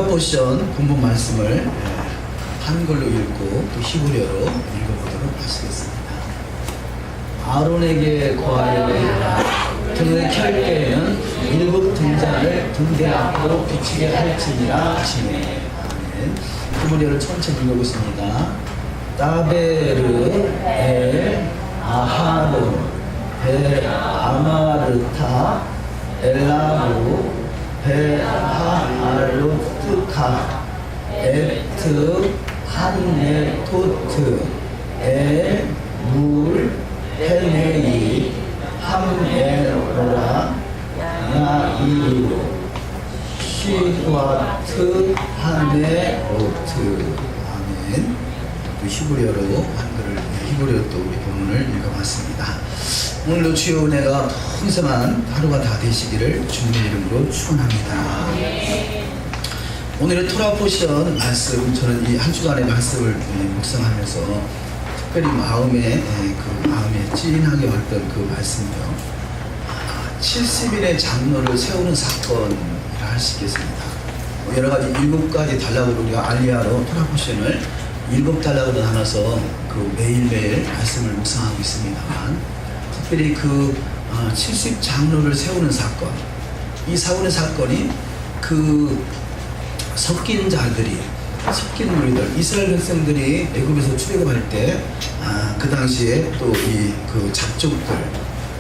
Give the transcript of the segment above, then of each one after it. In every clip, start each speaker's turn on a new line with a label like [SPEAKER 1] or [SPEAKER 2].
[SPEAKER 1] 포션 본문 말씀을 한글로 읽고 또 히브리어로 읽어보도록 하시겠습니다. 아론에게 거하여 등을 켤 때에는 일곱 등잔을 등대 앞으로 비추게 할지니라 하시네. 아멘. 히브리어를 천천히 읽어보겠습니다. 따베르 엘 아하르 벨 아마르타 엘라브 베하알로트카 에트 한네토트 엘물 헤네이 함에로라 야이루 시와트 하네오트. 아멘. 또 히브리어로 한글을 히브리어 또 우리 본문을 읽어봤습니다. 오늘도 주의 은혜가 풍성한 하루가 다 되시기를 주님의 이름으로 축원합니다. 오늘의 토라 포션 말씀, 저는 이 한 주간의 말씀을 묵상하면서 특별히 마음에 찐하게 왔던 그 말씀이요, 70일의 장로를 세우는 사건이라 할 수 있겠습니다. 여러 가지 7가지 단락으로 우리가 알리아로 토라 포션을 7단락으로 나눠서 그 매일매일 말씀을 묵상하고 있습니다만, 특별히 그 70장로를 세우는 사건, 이 세우는 사건이 그 섞인 자들이, 섞인 무리들, 이스라엘 백성들이 애굽에서 출애굽할 때 그 당시에 또 이 그 잡족들,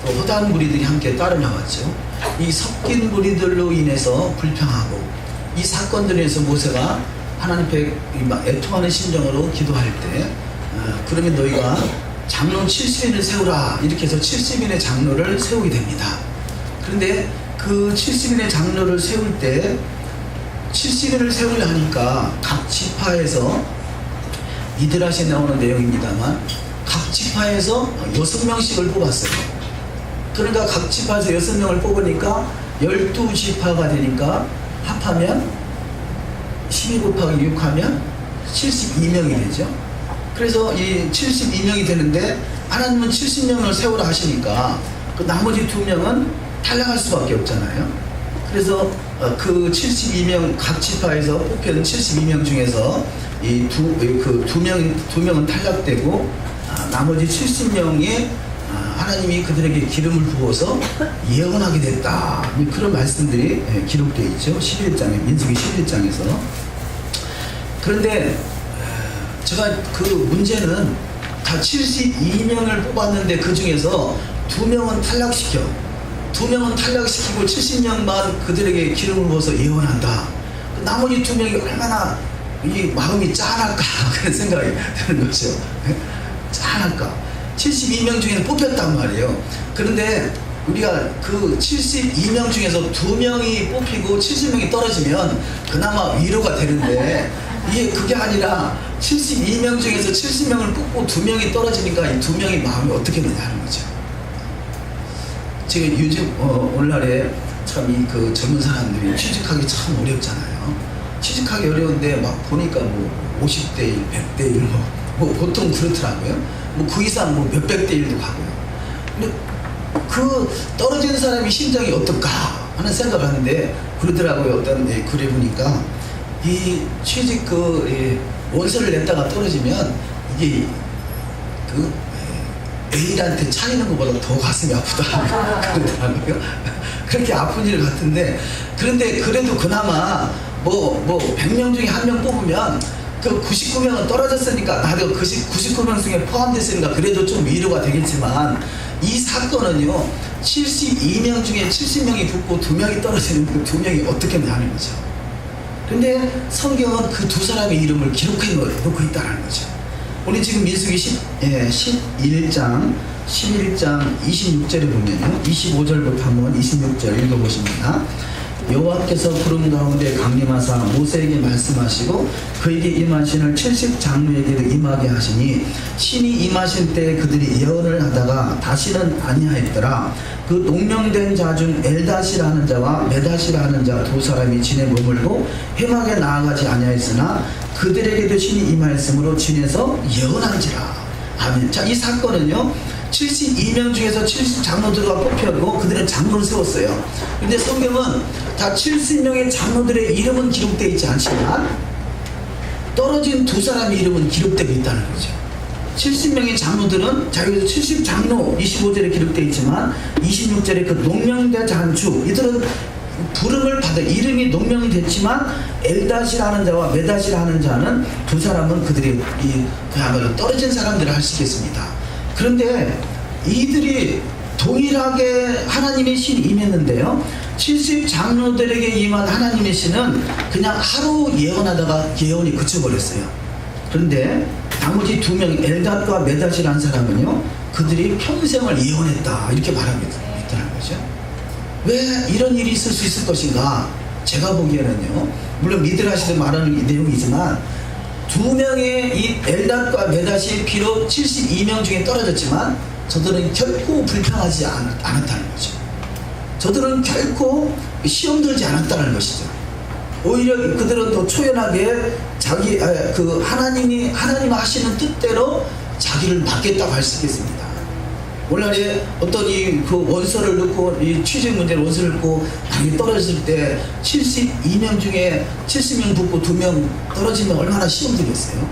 [SPEAKER 1] 또 허다한 무리들이 함께 따라 나왔죠. 이 섞인 무리들로 인해서 불평하고, 이 사건들에 의해서 모세가 하나님 앞에 애통하는 심정으로 기도할 때 그러면 너희가 장로 70인을 세우라, 이렇게 해서 70인의 장로를 세우게 됩니다. 그런데 그 70인의 장로를 세울 때 70인을 세우려 하니까 각 지파에서, 이드라시에 나오는 내용입니다만 각 지파에서 6명씩을 뽑았어요. 그러니까 각 지파에서 6명을 뽑으니까 12지파가 되니까 합하면 12 곱하기 6 하면 72명이 되죠. 그래서 이 72명이 되는데 하나님은 70명을 세우라 하시니까 그 나머지 2명은 탈락할 수밖에 없잖아요. 그래서 그 72명 각 지파에서 뽑힌 72명 중에서 이 두 명은 탈락되고 나머지 70명이 하나님이 그들에게 기름을 부어서 예언하게 됐다, 그런 말씀들이 기록되어 있죠. 11장에, 민수기 11장에서. 그런데 제가 그 문제는 다 72명을 뽑았는데 그 중에서 2명은 탈락시키고 70명만 그들에게 기름을 부어서 예언한다. 나머지 2명이 얼마나 이 마음이 짠할까 그런 생각이 드는 거죠. 짠할까. 72명 중에는 뽑혔단 말이에요. 그런데 우리가 그 72명 중에서 2명이 뽑히고 70명이 떨어지면 그나마 위로가 되는데, 이게 그게 아니라 72명 중에서 70명을 뽑고 2명이 떨어지니까 이 2명의 마음이 어떻게 되냐는 거죠. 지금 요즘 오늘날에 참 이 그 젊은 사람들이 취직하기 참 어렵잖아요. 취직하기 어려운데 막 보니까 뭐 50대 1, 100대 1 뭐 보통 그렇더라고요. 뭐 그 이상 뭐 몇백 대 1도 가고요. 근데 그 떨어지는 사람이 심정이 어떨까 하는 생각을 하는데 그러더라고요. 어떤 글에 보니까 이 취직 원서를 냈다가 떨어지면 이게 그 애인한테 차이는 것보다 더 가슴이 아프다 그러더라고요. 그렇게 아픈 일 같은데, 그런데 그래도 그나마 뭐 100명 중에 1명 뽑으면 그 99명은 떨어졌으니까 나도 99명 중에 포함됐으니까 그래도 좀 위로가 되겠지만, 이 사건은요 72명 중에 70명이 붙고 2명이 떨어지는 그 2명이 어떻게 나는 거죠. 근데 성경은 그 2사람의 이름을 기록해 놓고 있다는 거죠. 우리 지금 민수기 11장 26절에 보면요, 25절부터 한번 26절 읽어보십니다. 여호와께서 구름 가운데 강림하사 모세에게 말씀하시고 그에게 임하신을 70장로에게도 임하게 하시니, 신이 임하실 때 그들이 예언을 하다가 다시는 아니하였더라. 그 농명된 자 중 엘다시라는 자와 메다시라는 자 2사람이 진에 머물고 회막에 나아가지 아니하였으나 그들에게도 신이 임하였으므로 진에서 예언한지라. 아멘. 자, 이 사건은요 72명 중에서 70장로들과 뽑혀고 그들은 장로를 세웠어요. 근데 성경은 다 70명의 장로들의 이름은 기록되어 있지 않지만 떨어진 두 사람의 이름은 기록되어 있다는 거죠. 70명의 장로들은 자기도 70장로 25절에 기록되어 있지만 26절에 그 농명대 장주 이들은 부름을 받아 이름이 농명이 됐지만 엘닷이라는 자와 메닷이라는 자는 두 사람은 그들이 그야말로 떨어진 사람들을 할 수 있겠습니다. 그런데 이들이 동일하게 하나님의 신이 임했는데요. 70장로들에게 임한 하나님의 신은 그냥 하루 예언하다가 예언이 그쳐버렸어요. 그런데 나머지 두 명 엘닷과 메닷이라는 사람은요, 그들이 평생을 예언했다 이렇게 말하고 있다는 거죠. 왜 이런 일이 있을 수 있을 것인가? 제가 보기에는요, 물론 미드라시도 말하는 내용이지만 두 명의 이 엘닷과 메닷이 비록 72명 중에 떨어졌지만 저들은 결코 불평하지 않았다는 거죠. 저들은 결코 시험 들지 않았다는 것이죠. 오히려 그들은 더 초연하게 자기 하나님이 하시는 뜻대로 자기를 맡겠다고 할 수 있겠습니다. 오늘날에 어떤 그 원서를 넣고 이 취직 문제를 원서를 넣고 당이 떨어졌을 때 72명 중에 70명 붙고 2명 떨어지면 얼마나 시험 들겠어요.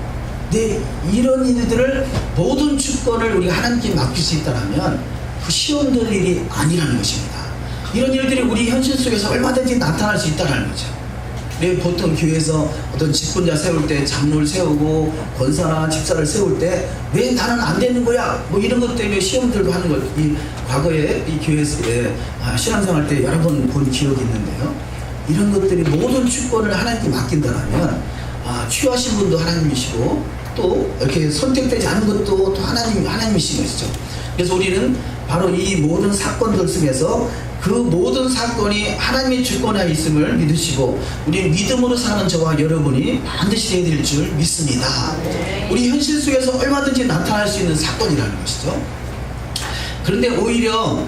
[SPEAKER 1] 근데 이런 일들을 모든 주권을 우리가 하나님께 맡길 수 있다면 그 시험 들 일이 아니라는 것입니다. 이런 일들이 우리 현실 속에서 얼마든지 나타날 수 있다는 거죠. 보통 교회에서 어떤 직분자 세울 때 장로를 세우고 권사나 집사를 세울 때 왜 나는 안 되는 거야? 뭐 이런 것 때문에 시험들도 하는 것. 과거에 이 교회에서 신앙생활 때 여러 번 본 기억이 있는데요. 이런 것들이 모든 주권을 하나님께 맡긴다면 취하신 분도 하나님이시고 또 이렇게 선택되지 않은 것도 또 하나님이신 것이죠. 그래서 우리는 바로 이 모든 사건들 속에서 그 모든 사건이 하나님의 주권하에 있음을 믿으시고 우리 믿음으로 사는 저와 여러분이 반드시 해야 될 줄 믿습니다. 우리 현실 속에서 얼마든지 나타날 수 있는 사건이라는 것이죠. 그런데 오히려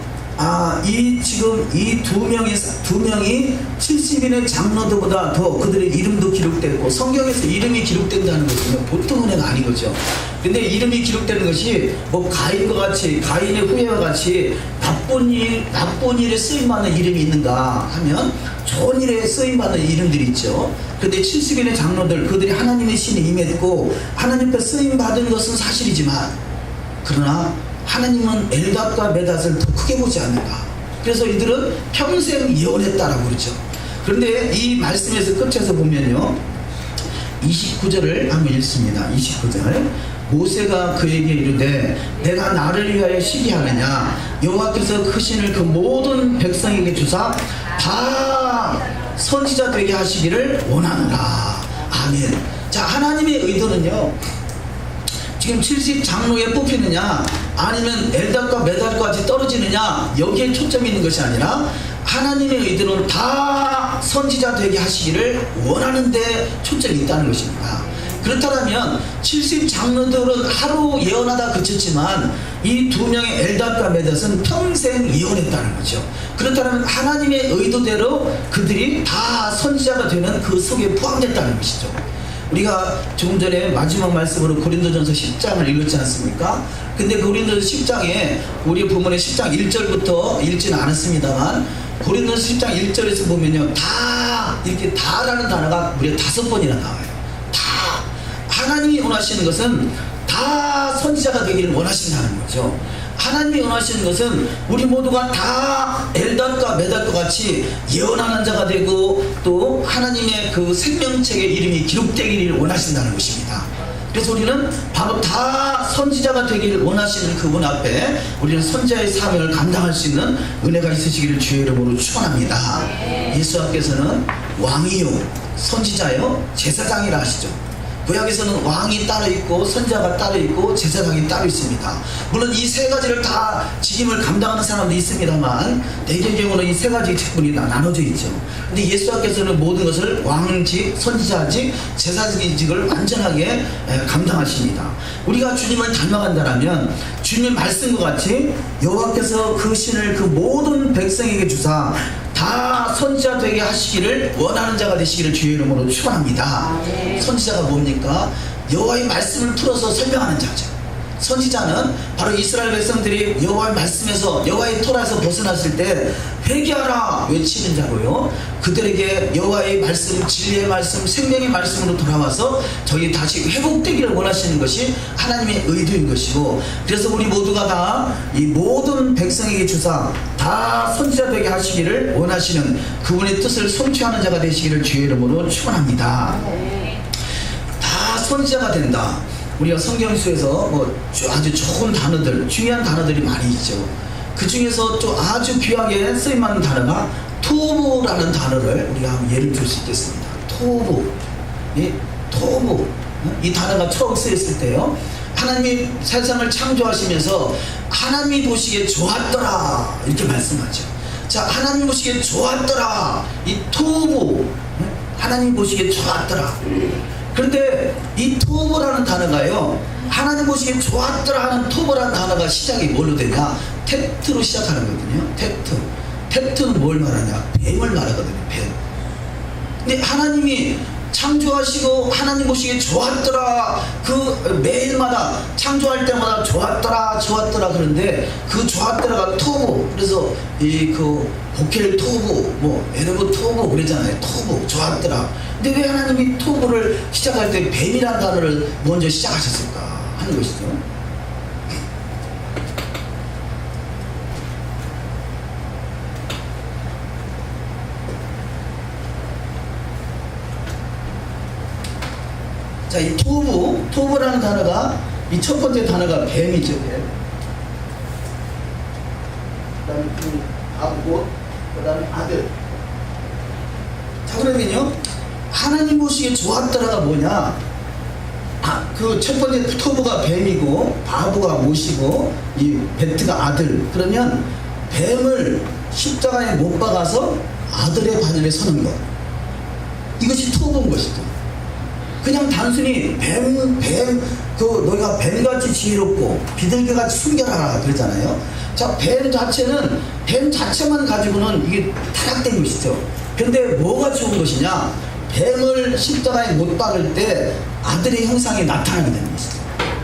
[SPEAKER 1] 지금 이 두 명이 70인의 장로들보다 더 그들의 이름도 기록됐고 성경에서 이름이 기록된다는 것은 보통 은혜가 아닌 거죠. 근데 이름이 기록되는 것이 뭐 가인과 같이 가인의 후예와 같이 나쁜 일에 쓰임받는 이름이 있는가 하면 좋은 일에 쓰임받는 이름들이 있죠. 그런데 70인의 장로들 그들이 하나님의 신이 임했고 하나님께 쓰임받은 것은 사실이지만 그러나 하나님은 엘닷과 메닷을 더 크게 보지 않는가. 그래서 이들은 평생 예언했다라고 그러죠. 그런데 이 말씀에서 끝에서 보면요, 29절을 한번 읽습니다. 29절. 모세가 그에게 이르되 내가 나를 위하여 시기하느냐 여호와께서 그 신을 그 모든 백성에게 주사 다 선지자 되게 하시기를 원하노라. 아멘. 자, 하나님의 의도는요, 지금 70장로에 뽑히느냐 아니면 엘닷과 메닷까지 떨어지느냐 여기에 초점이 있는 것이 아니라 하나님의 의도는 다 선지자 되게 하시기를 원하는데 초점이 있다는 것입니다. 그렇다면 70장로들은 하루 예언하다 그쳤지만 이 두 명의 엘닷과 메닷은 평생 예언했다는 거죠. 그렇다면 하나님의 의도대로 그들이 다 선지자가 되는 그 속에 포함됐다는 것이죠. 우리가 조금 전에 마지막 말씀으로 고린도전서 10장을 읽었지 않습니까? 근데 그 고린도전서 10장에 우리 본문의 10장 1절부터 읽지는 않았습니다만 고린도전서 10장 1절에서 보면요, 다 이렇게 다라는 단어가 무려 5번이나 나와요. 다. 하나님이 원하시는 것은 다 선지자가 되기를 원하신다는 거죠. 하나님이 원하시는 것은 우리 모두가 다 엘닷과 메닷과 같이 예언하는 자가 되고 또 하나님의 그 생명책의 이름이 기록되기를 원하신다는 것입니다. 그래서 우리는 바로 다 선지자가 되기를 원하시는 그분 앞에 우리는 선지자의 사명을 감당할 수 있는 은혜가 있으시기를 주의 이름으로 축원합니다. 예수님께서는 왕이요 선지자요 제사장이라 하시죠. 구약에서는 왕이 따로 있고 선지자가 따로 있고 제사장이 따로 있습니다. 물론 이 세 가지를 다 직임을 감당하는 사람도 있습니다만 대개의 경우는 이 세 가지 직분이 나눠져 있죠. 근데 예수님께서는 모든 것을 왕직, 선지자직, 제사직을 완전하게 감당하십니다. 우리가 주님을 닮아간다면 주님의 말씀과 같이 여호와께서 그 신을 그 모든 백성에게 주사 다 선지자 되게 하시기를 원하는 자가 되시기를 주의 이름으로 축원합니다. 선지자가 뭡니까? 여호와의 말씀을 풀어서 설명하는 자죠. 선지자는 바로 이스라엘 백성들이 여호와의 말씀에서 여호와의 토라에서 벗어났을 때 회개하라 외치는 자고요. 그들에게 여호와의 말씀, 진리의 말씀, 생명의 말씀으로 돌아와서 저희 다시 회복되기를 원하시는 것이 하나님의 의도인 것이고, 그래서 우리 모두가 다 이 모든 백성에게 주사 다 선지자 되게 하시기를 원하시는 그분의 뜻을 성취하는 자가 되시기를 주의 이름으로 축원합니다. 다 선지자가 된다. 우리가 성경수에서 뭐 아주 좋은 단어들, 중요한 단어들이 많이 있죠. 그 중에서 또 아주 귀하게 쓰임하는 단어가 토부라는 단어를 우리가 한번 예를 들 수 있겠습니다. 토부, 토부. 이 단어가 처음 쓰였을 때요, 하나님이 세상을 창조하시면서 하나님이 보시기에 좋았더라 이렇게 말씀하죠. 자, 하나님 보시기에 좋았더라. 이 토부, 하나님 보시기에 좋았더라. 그런데 이 토부라는 단어가요, 하나님 보시기에 좋았더라 하는 토부라는 단어가 시작이 뭘로 되냐? 텍트로 시작하는 거거든요. 텍트. 텍트는 뭘 말하냐? 뱀을 말하거든요. 뱀. 근데 하나님이 창조하시고 하나님 보시기에 좋았더라, 그 매일마다 창조할 때마다 좋았더라 좋았더라 그런데 그 좋았더라가 토부, 그래서 이 그 보켈 토부, 뭐 에르브 토부 그러잖아요. 토부, 좋았더라. 근데 왜 하나님이 토부를 시작할 때 뱀이라는 단어를 먼저 시작하셨을까 하는 것이죠. 자, 이 토부라는 단어가, 이 첫 번째 단어가 뱀이죠, 뱀. 그 다음에 그 아부고, 그 다음에 아들. 자, 그러면요, 하나님 보시기에 좋았더라가 뭐냐? 그 첫 번째 토부가 뱀이고, 바부가 못이고, 이 베트가 아들. 그러면 뱀을 십자가에 못 박아서 아들의 바늘에 서는 것. 이것이 토부인 것이죠. 그냥 단순히 너희가 뱀같이 지혜롭고 비둘기같이 순결하라 그러잖아요. 자, 뱀 자체만 가지고는 이게 타락된 것이죠. 근데 뭐가 좋은 것이냐? 뱀을 십자가에 못 박을 때 아들의 형상이 나타나게 되는 것이죠.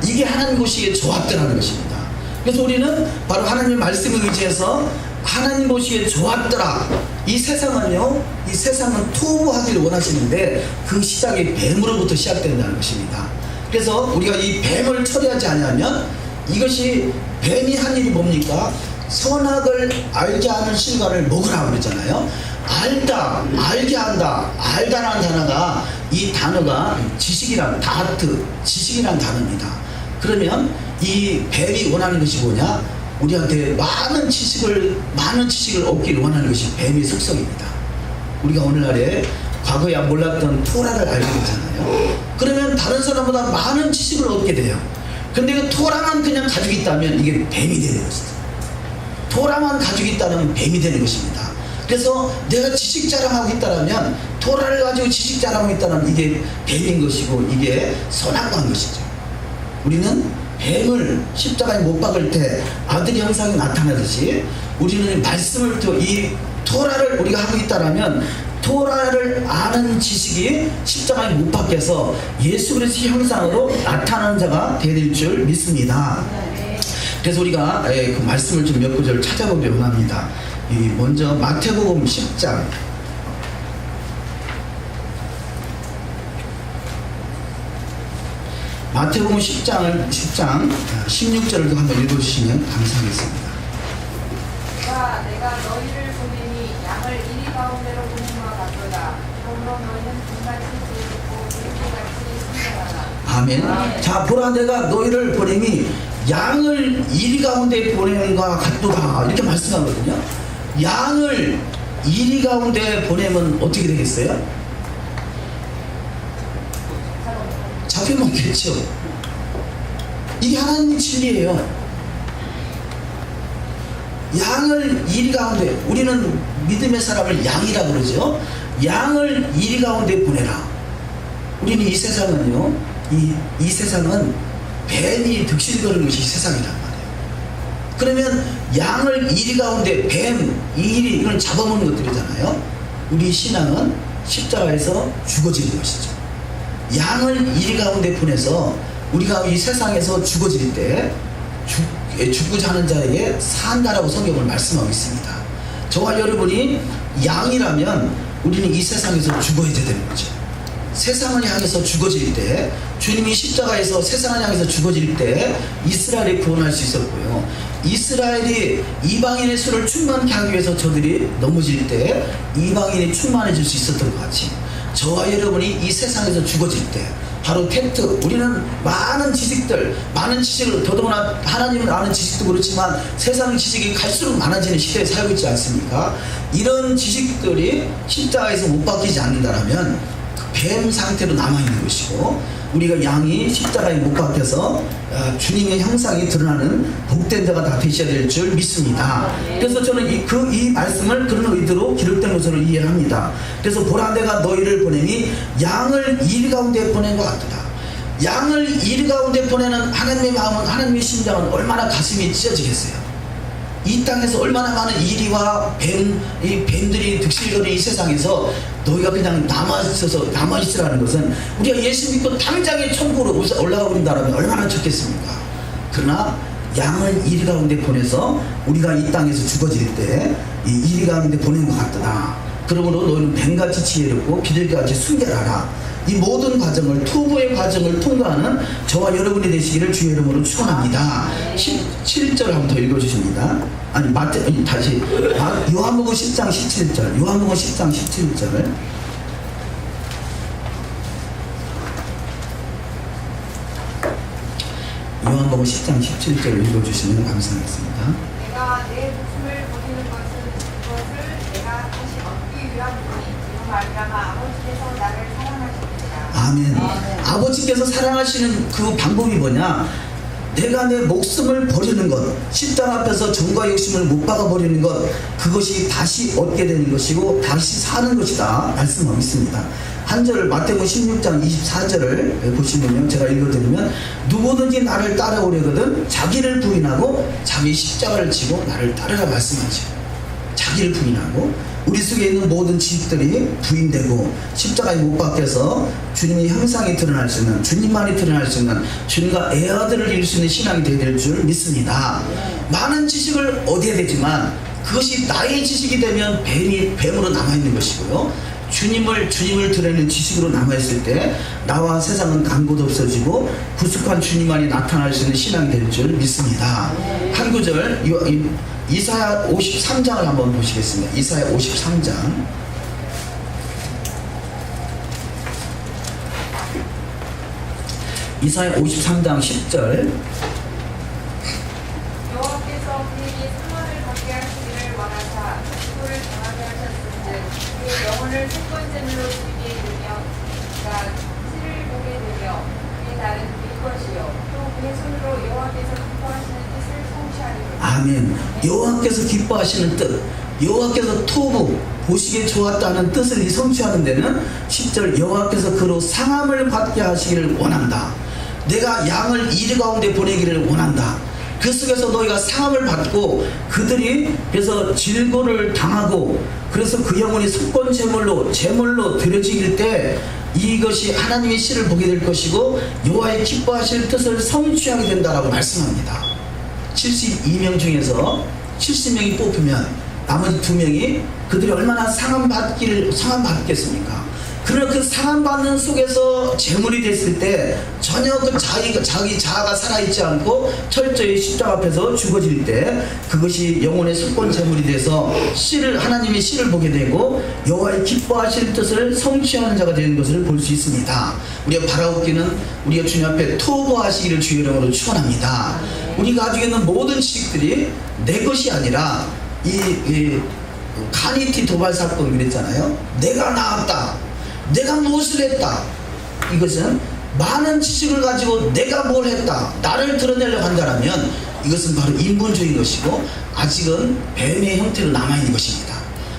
[SPEAKER 1] 이게 하나님 보시기에 좋았더라는 것입니다. 그래서 우리는 바로 하나님의 말씀을 의지해서 하나님 보시기에 좋았더라. 이 세상은 토부하기를 원하시는데 그 시작이 뱀으로부터 시작된다는 것입니다. 그래서 우리가 이 뱀을 처리하지 않으면, 이것이 뱀이 한 일이 뭡니까? 선악을 알게 하는 실과를 먹으라고 그랬잖아요. 알다, 알게 한다, 알다라는 단어가, 이 단어가 지식이란 단어입니다. 그러면 이 뱀이 원하는 것이 뭐냐? 우리한테 많은 지식을 얻기를 원하는 것이 뱀의 속성입니다. 우리가 오늘날에 과거에 몰랐던 토라를 알게 되잖아요. 그러면 다른 사람보다 많은 지식을 얻게 돼요. 근데 그 토라만 그냥 가지고 있다면 이게 뱀이 되는 것입니다. 토라만 가지고 있다면 뱀이 되는 것입니다. 그래서 내가 지식 자랑하고 있다면, 토라를 가지고 지식 자랑하고 있다면 이게 뱀인 것이고, 이게 선악과인 것이죠. 우리는 뱀을 십자가에 못 박을 때 아들의 형상이 나타나듯이, 우리는 말씀을 이 토라를 우리가 하고 있다라면, 토라를 아는 지식이 십자가에 못 박혀서 예수 그리스도의 형상으로 나타나는 자가 되릴 줄 믿습니다. 그래서 우리가 그 말씀을 좀 몇 구절 찾아보길 원합니다. 먼저 마태복음 10장 마태복음 10장 16절을 한번 읽어주시면 감사하겠습니다.
[SPEAKER 2] 내가 너희를 보내니 양을 이리 가운데로 보낸과 같도다. 그러므로 너희는 분같이 지혜롭고 비둘기같이 순결하라.
[SPEAKER 1] 아멘. 자, 보라, 내가 너희를 보내니 양을 이리 가운데 보내는과 같도다 이렇게 말씀하거든요. 양을 이리 가운데 보내면 어떻게 되겠어요? 잡혀먹겠죠. 이게 하나님의 진리예요. 양을 이리 가운데, 우리는 믿음의 사람을 양이라고 그러죠. 양을 이리 가운데 보내라. 우리는 이 세상은요, 이 세상은 뱀이 득실거리는 것이 세상이란 말이에요. 그러면 양을 이리 가운데, 이리 이걸 잡아먹는 것들이잖아요. 우리 신앙은 십자가에서 죽어지는 것이죠. 양을 이리 가운데 보내서 우리가 이 세상에서 죽어질 때 죽고자 하는 자에게 산다라고 성경을 말씀하고 있습니다. 저와 여러분이 양이라면 우리는 이 세상에서 죽어야 되는 거죠. 세상을 향해서 죽어질 때, 주님이 십자가에서 세상을 향해서 죽어질 때 이스라엘이 구원할 수 있었고요. 이스라엘이 이방인의 수를 충만케 하기 위해서 저들이 넘어질 때 이방인이 충만해질 수 있었던 것 같이, 저와 여러분이 이 세상에서 죽어질 때 바로 텍트, 우리는 많은 지식들, 많은 지식을, 더더구나 하나님을 아는 지식도 그렇지만 세상 지식이 갈수록 많아지는 시대에 살고 있지 않습니까? 이런 지식들이 십자가에서 못 바뀌지 않는다라면 뱀 상태로 남아있는 것이고, 우리가 양이 십자가에 못 박혀서 주님의 형상이 드러나는 복된 자가 다 되셔야 될 줄 믿습니다. 그래서 저는 이 말씀을 그런 의도로 기록된 것으로 이해를 합니다. 그래서 보라, 내가 너희를 보내니 양을 일 가운데 보낸 것 같다. 양을 일 가운데 보내는 하나님의 마음은, 하나님의 심장은 얼마나 가슴이 찢어지겠어요. 이 땅에서 얼마나 많은 이리와 뱀들이 득실거리는 이 세상에서 너희가 그냥 남아있으라는 것은, 우리가 예수 믿고 당장에 천국으로 올라가 버린다면 얼마나 좋겠습니까? 그러나 양을 이리 가운데 보내서 우리가 이 땅에서 죽어질 때 이 이리 가운데 보낸 것 같다. 그러므로 너희는 뱀같이 지혜롭고 비둘기같이 순결하라. 이 모든 과정을, 투부의 과정을 통과하는 저와 여러분이 되시기를 주의 이름으로 축원합니다. 17절 한번 더 읽어주십니다. 다시 요한복음 10장 17절, 요한복음 10장 17절. 요한복음 10장 17절 읽어주시면 감사하겠습니다.
[SPEAKER 2] 내가 내 목숨을 버리는 그것을 내가 다시 얻기 위함이니 이로 말미암아 아버지께서 나를 사랑하십니다.
[SPEAKER 1] 아멘. 아버지께서 사랑하시는 그 방법이 뭐냐? 내가 내 목숨을 버리는 것, 십자가 앞에서 정과 욕심을 못 박아버리는 것, 그것이 다시 얻게 되는 것이고 다시 사는 것이다 말씀하고 있습니다. 한 절을 마태복음 16장 24절을 보시면요, 제가 읽어드리면, 누구든지 나를 따라오려거든 자기를 부인하고 자기 십자가를 지고 나를 따르라 말씀하죠. 자기를 부인하고 우리 속에 있는 모든 지식들이 부인되고 십자가에 못 박혀서 주님의 형상이 드러날 수 있는, 주님만이 드러날 수 있는, 주님과 애아들을 이룰 수 있는 신앙이 되어야 될 줄 믿습니다. 많은 지식을 얻어야 되지만 그것이 나의 지식이 되면 뱀으로 남아있는 것이고요, 주님을 드러내는 지식으로 남아있을 때 나와 세상은 간고도 없어지고 구속한 주님만이 나타날 수 있는 신앙이 될 줄 믿습니다. 한 구절, 이사야 53장을 한번 보시겠습니다. 이사야 53장. 이사야 53장 10절.
[SPEAKER 2] 여호와께서 그에게 상원을 받게 하시기를 원하사 지구를 정하게 하셨은즉 그의 영혼을 속건제물로 드리게 되며 그가 실을 보게 되며 그의 날은 길 것이요 또 그의 손으로 여호와께서 기뻐하시는 뜻을 성취하리로다.
[SPEAKER 1] 아멘. 여호와께서 기뻐하시는 뜻, 여호와께서 토부 보시기에 좋았다는 뜻을 성취하는 데는 10절, 여호와께서 그로 상함을 받게 하시기를 원한다. 내가 양을 이리 가운데 보내기를 원한다. 그 속에서 너희가 상함을 받고 그들이 그래서 질고를 당하고 그래서 그 영혼이 속건 제물로 드려지길 때 이것이 하나님의 씨를 보게 될 것이고 여호와의 기뻐하실 뜻을 성취하게 된다라고 말씀합니다. 72명 중에서 70명이 뽑히면 나머지 2명이 그들이 얼마나 상함 받겠습니까? 그러나 그 상함 받는 속에서 제물이 됐을 때 전혀 그 자기 자아가 살아있지 않고 철저히 십자가 앞에서 죽어질 때 그것이 영혼의 속건 제물이 돼서 하나님의 씨를 보게 되고 여호와의 기뻐하실 뜻을 성취하는 자가 되는 것을 볼 수 있습니다. 우리가 바라옵기는 우리가 주님 앞에 토부하시기를 주의 이름으로 축원합니다. 우리가 가지고 있는 모든 지식들이 내 것이 아니라 이 카니티 도발 사건 그랬잖아요. 내가 나왔다, 내가 무엇을 했다. 이것은 많은 지식을 가지고 내가 뭘 했다, 나를 드러내려고 한다면 이것은 바로 인본주의인 것이고 아직은 뱀의 형태로 남아있는 것입니다.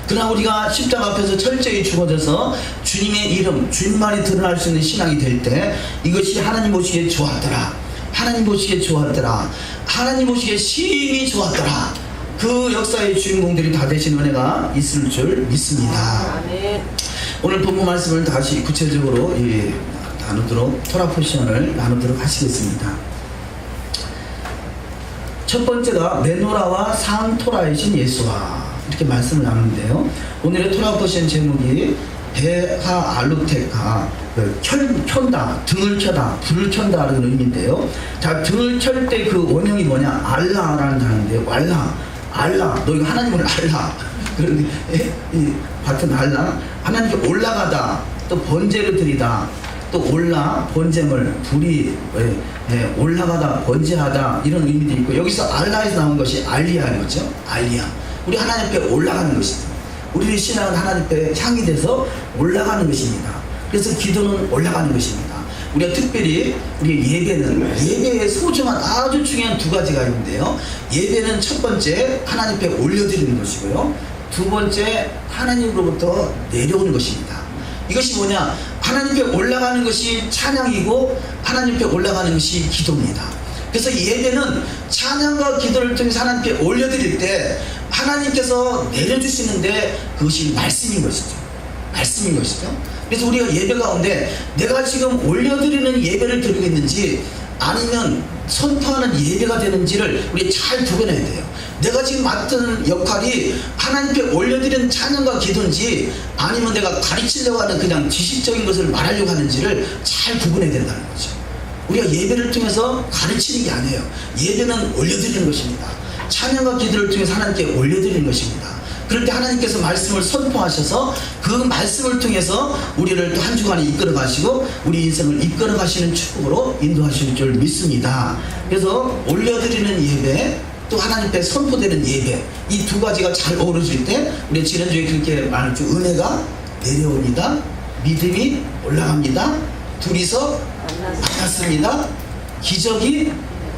[SPEAKER 1] 그러나 우리가 십자가 앞에서 철저히 죽어져서 주님의 이름, 주님만이 드러날 수 있는 신앙이 될 때 이것이 하나님 보시기에 좋았더라, 하나님 보시기에 좋았더라, 하나님 보시기에 심히 좋았더라, 그 역사의 주인공들이 다 되신 은혜가 있을 줄 믿습니다.
[SPEAKER 2] 아멘.
[SPEAKER 1] 오늘 본문 말씀을 다시 구체적으로 나누도록, 토라 포션을 나누도록 하시겠습니다. 첫 번째가 메노라와 상토라이신 예수와, 이렇게 말씀을 나누는데요. 오늘의 토라 포션 제목이 베하 알루테카, 켠다, 등을 켜다, 불을 켠다라는 의미인데요. 자, 등을 켤 때 그 원형이 뭐냐? 알라라는 단어인데요. 알라, 너 이거 하나님을 알라. 그런데 이 같은 알라, 하나님께 올라가다, 또 번제를 드리다, 또 올라, 번제물, 불이 올라가다, 번제하다, 이런 의미도 있고, 여기서 알라에서 나온 것이 알리아인 거죠. 알리아. 우리 하나님 앞에 올라가는 것입니다. 우리의 신앙은 하나님 앞에 향이 돼서 올라가는 것입니다. 그래서 기도는 올라가는 것입니다. 우리가 특별히 우리 예배의 소중한 아주 중요한 두 가지가 있는데요. 예배는 첫 번째 하나님 앞에 올려드리는 것이고요. 두 번째 하나님으로부터 내려오는 것입니다. 이것이 뭐냐? 하나님 앞에 올라가는 것이 찬양이고 하나님 앞에 올라가는 것이 기도입니다. 그래서 예배는 찬양과 기도를 통해서 하나님 앞에 올려드릴 때 하나님께서 내려주시는데 그것이 말씀인 것이죠. 말씀인 것이죠. 그래서 우리가 예배 가운데 내가 지금 올려드리는 예배를 드리고 있는지 아니면 선포하는 예배가 되는지를 우리 잘 구분해야 돼요. 내가 지금 맡은 역할이 하나님께 올려드리는 찬양과 기도인지 아니면 내가 가르치려고 하는 그냥 지식적인 것을 말하려고 하는지를 잘 구분해야 된다는 거죠. 우리가 예배를 통해서 가르치는 게 아니에요. 예배는 올려드리는 것입니다. 찬양과 기도를 통해서 하나님께 올려드리는 것입니다. 그럴 때 하나님께서 말씀을 선포하셔서 그 말씀을 통해서 우리를 또 한 주간에 이끌어 가시고 우리 인생을 이끌어 가시는 축복으로 인도하실 줄 믿습니다. 그래서 올려드리는 예배, 또 하나님 앞에 선포되는 예배, 이 두 가지가 잘 어우러질 때 우리 지난주에 그렇게 말했죠. 은혜가 내려옵니다. 믿음이 올라갑니다. 둘이서 만났습니다. 기적이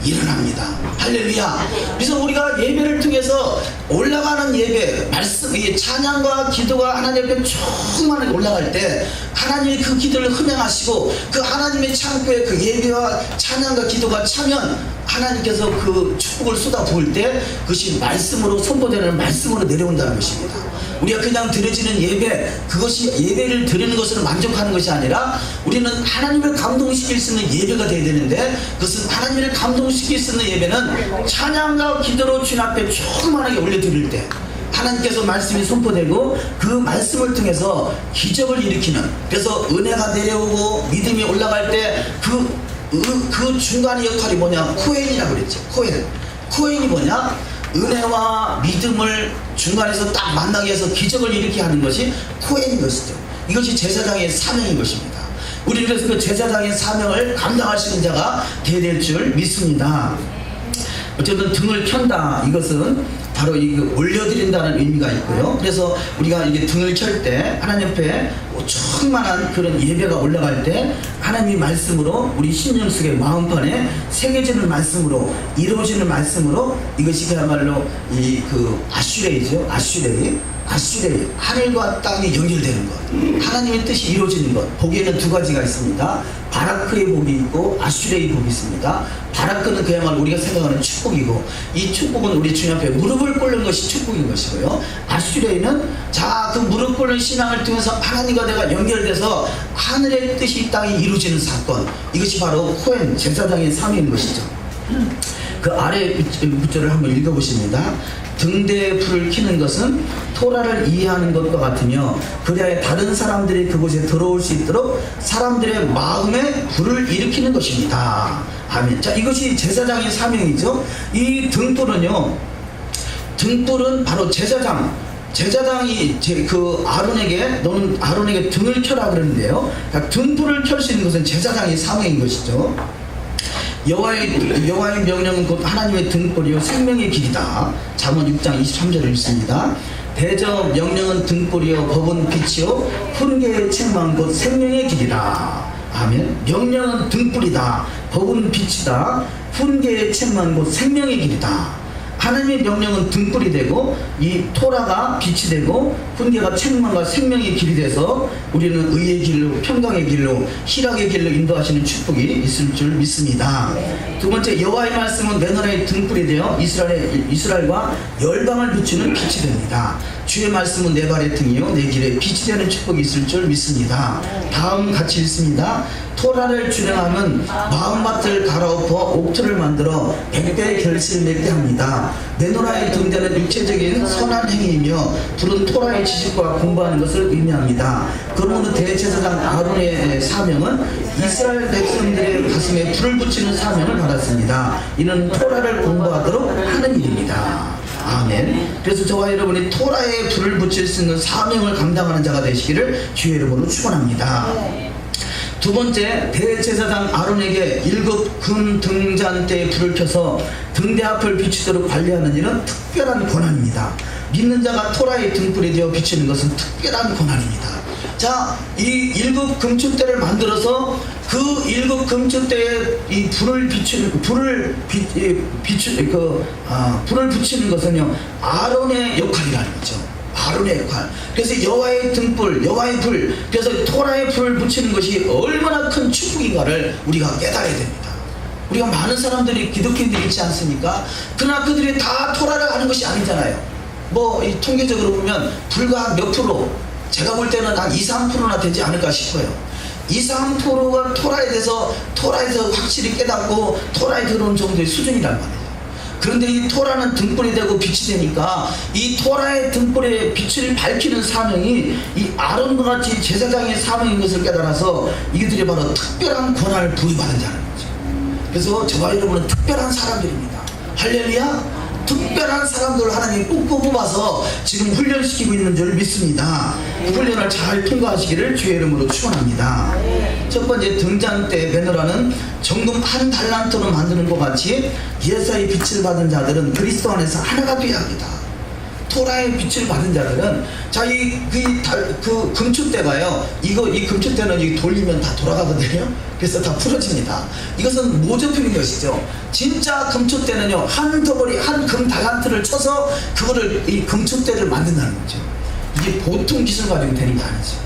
[SPEAKER 1] 일어납니다. 할렐루야. 그래서 우리가 예배를 통해서 올라가는 예배, 말씀, 이 찬양과 기도가 하나님 앞에 충만하게 올라갈 때 하나님이 그 기도를 흠양하시고 그 하나님의 창고에 그 예배와 찬양과 기도가 차면 하나님께서 그 축복을 쏟아 부을 때 그것이 말씀으로 선포되는 말씀으로 내려온다는 것입니다. 우리가 그냥 드려지는 예배, 그것이 예배를 드리는 것으로 만족하는 것이 아니라 우리는 하나님을 감동시킬 수 있는 예배가 되어야 되는데, 그것은 하나님을 감동시킬 수 있는 예배는 찬양과 기도로 주님 앞에 충만하게 올려드릴 때 하나님께서 말씀이 선포되고 그 말씀을 통해서 기적을 일으키는, 그래서 은혜가 내려오고 믿음이 올라갈 때 그 중간의 역할이 뭐냐? 코엔이라고 그랬죠. 코엔이 뭐냐? 은혜와 믿음을 중간에서 딱 만나게 해서 기적을 일으키게 하는 것이 코엔인 것이죠. 이것이 제사장의 사명인 것입니다. 우리 그래서 그 제사장의 사명을 감당하시는 자가 되어야 될 줄 믿습니다. 어쨌든 등을 켠다, 이것은 바로 이 올려드린다는 의미가 있고요. 그래서 우리가 이게 등을 켤 때 하나님 앞에 충만한 그런 예배가 올라갈 때 하나님의 말씀으로 우리 심령 속의 마음판에 새겨지는 말씀으로 이루어지는 말씀으로, 이것이 그야말로 이 그 아슈레이죠. 아슈레이, 하늘과 땅이 연결되는 것, 하나님의 뜻이 이루어지는 것. 보기에는 두 가지가 있습니다. 바라크의 복이 있고 아슈레의 복이 있습니다. 바라크는 그야말로 우리가 생각하는 축복이고, 이 축복은 우리 주님 앞에 무릎을 꿇는 것이 축복인 것이고요. 아슈레이는 그 무릎 꿇는 신앙을 통해서 하나님과 내가 연결돼서 하늘의 뜻이 이 땅에 이루어지는 사건, 이것이 바로 코엔 제사장의 사명인 것이죠. 그 아래 구절을 한번 읽어보십니다. 등대에 불을 켜는 것은 토라를 이해하는 것과 같으며 그래야 다른 사람들이 그곳에 들어올 수 있도록 사람들의 마음에 불을 일으키는 것입니다. 아멘. 자, 이것이 제사장의 사명이죠. 이 등불은요, 등불은 바로 제사장이 그 아론에게, 너는 아론에게 등을 켜라 그러는데요. 그러니까 등불을 켤 수 있는 것은 제사장의 사명인 것이죠. 여호와의 명령은 곧 하나님의 등불이요 생명의 길이다. 잠언 6장 23절을 읽습니다. 대저 명령은 등불이요 법은 빛이요 푸른개의 책망 곧 생명의 길이다. 아멘. 명령은 등불이다. 법은 빛이다. 푸른개의 책망 곧 생명의 길이다. 하나님의 명령은 등불이 되고 이 토라가 빛이 되고 훈계가 책망과 생명의 길이 돼서 우리는 의의 길로, 평강의 길로, 희락의 길로 인도하시는 축복이 있을 줄 믿습니다. 두 번째, 여호와의 말씀은 내 나라의 등불이 되어 이스라엘과 열방을 비추는 빛이 됩니다. 주의 말씀은 내 발의 등이요 내 길에 빛이 되는 축복이 있을 줄 믿습니다. 다음 같이 읽습니다. 토라를 준행하면 마음밭을 갈아엎어 옥토를 만들어 백배의 결실을 맺게 합니다. 네노라의 등대는 육체적인 선한 행위이며 불은 토라의 지식과 공부하는 것을 의미합니다. 그러므로 대제사장 아론의 사명은 이스라엘 백성들의 가슴에 불을 붙이는 사명을 받았습니다. 이는 토라를 공부하도록 하는 일입니다. 아멘. 그래서 저와 여러분이 토라에 불을 붙일 수 있는 사명을 감당하는 자가 되시기를 주의 이름으로 축원합니다. 두 번째, 대제사장 아론에게 1급 금 등잔대에 불을 켜서 등대 앞을 비추도록 관리하는 일은 특별한 권한입니다. 믿는 자가 토라의 등불이 되어 비추는 것은 특별한 권한입니다. 자, 이 1급 금축대를 만들어서 그 1급 금축대에 이 불을 붙이는 것은요, 아론의 역할이라는 거죠. 아론의 역할. 그래서 여호와의 등불, 여호와의 불, 그래서 토라의 불을 붙이는 것이 얼마나 큰 축복인가를 우리가 깨달아야 됩니다. 우리가 많은 사람들이 기독교인들이 있지 않습니까? 그러나 그들이 다 토라를 아는 것이 아니잖아요. 뭐 이 통계적으로 보면 불과 몇 프로, 제가 볼 때는 한 2-3%나 되지 않을까 싶어요. 2-3%가 토라에서 확실히 깨닫고 토라에 들어온 정도의 수준이란 말이에요. 그런데 이 토라는 등불이 되고 빛이 되니까 이 토라의 등불의 빛을 밝히는 사명이 이 아론과 같이 제사장의 사명인 것을 깨달아서 이들이 바로 특별한 권한을 부여받은 자라는 거죠. 그래서 저와 여러분은 특별한 사람들입니다. 할렐루야. 특별한 사람들을 하나님이 꼭 뽑아서 지금 훈련시키고 있는 줄 믿습니다. 그 훈련을 잘 통과하시기를 주의 이름으로 축원합니다. 첫 번째, 등잔대 매너라는 정금 1 달란트로 만드는 것 같이 예사의 빛을 받은 자들은 그리스도 안에서 하나가 되어야 합니다. 토라의 빛을 받은 자들은, 자, 그 금축대가요, 이 금축대는 돌리면 다 돌아가거든요. 그래서 다 풀어집니다. 이것은 모조품인 것이죠. 진짜 금축대는요, 한 덩어리, 한 금 달란트를 쳐서 그거를, 이 금축대를 만든다는 거죠. 이게 보통 기술 가지고 되는 게 아니죠.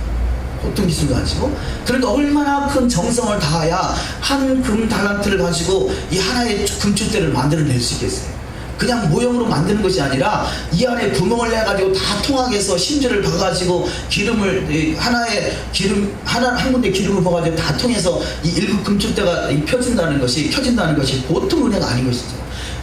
[SPEAKER 1] 보통 기술 가지고. 그러니까 얼마나 큰 정성을 다해야 한 금 달란트를 가지고 이 하나의 금축대를 만들어낼 수 있겠어요. 그냥 모형으로 만드는 것이 아니라 이 안에 구멍을 내가지고 다 통하게 해서 심지를 박아가지고 기름을 한 군데 기름을 부어가지고 다 통해서 이 1급 금축대가 켜진다는 것이 보통 은혜가 아닌 것이죠.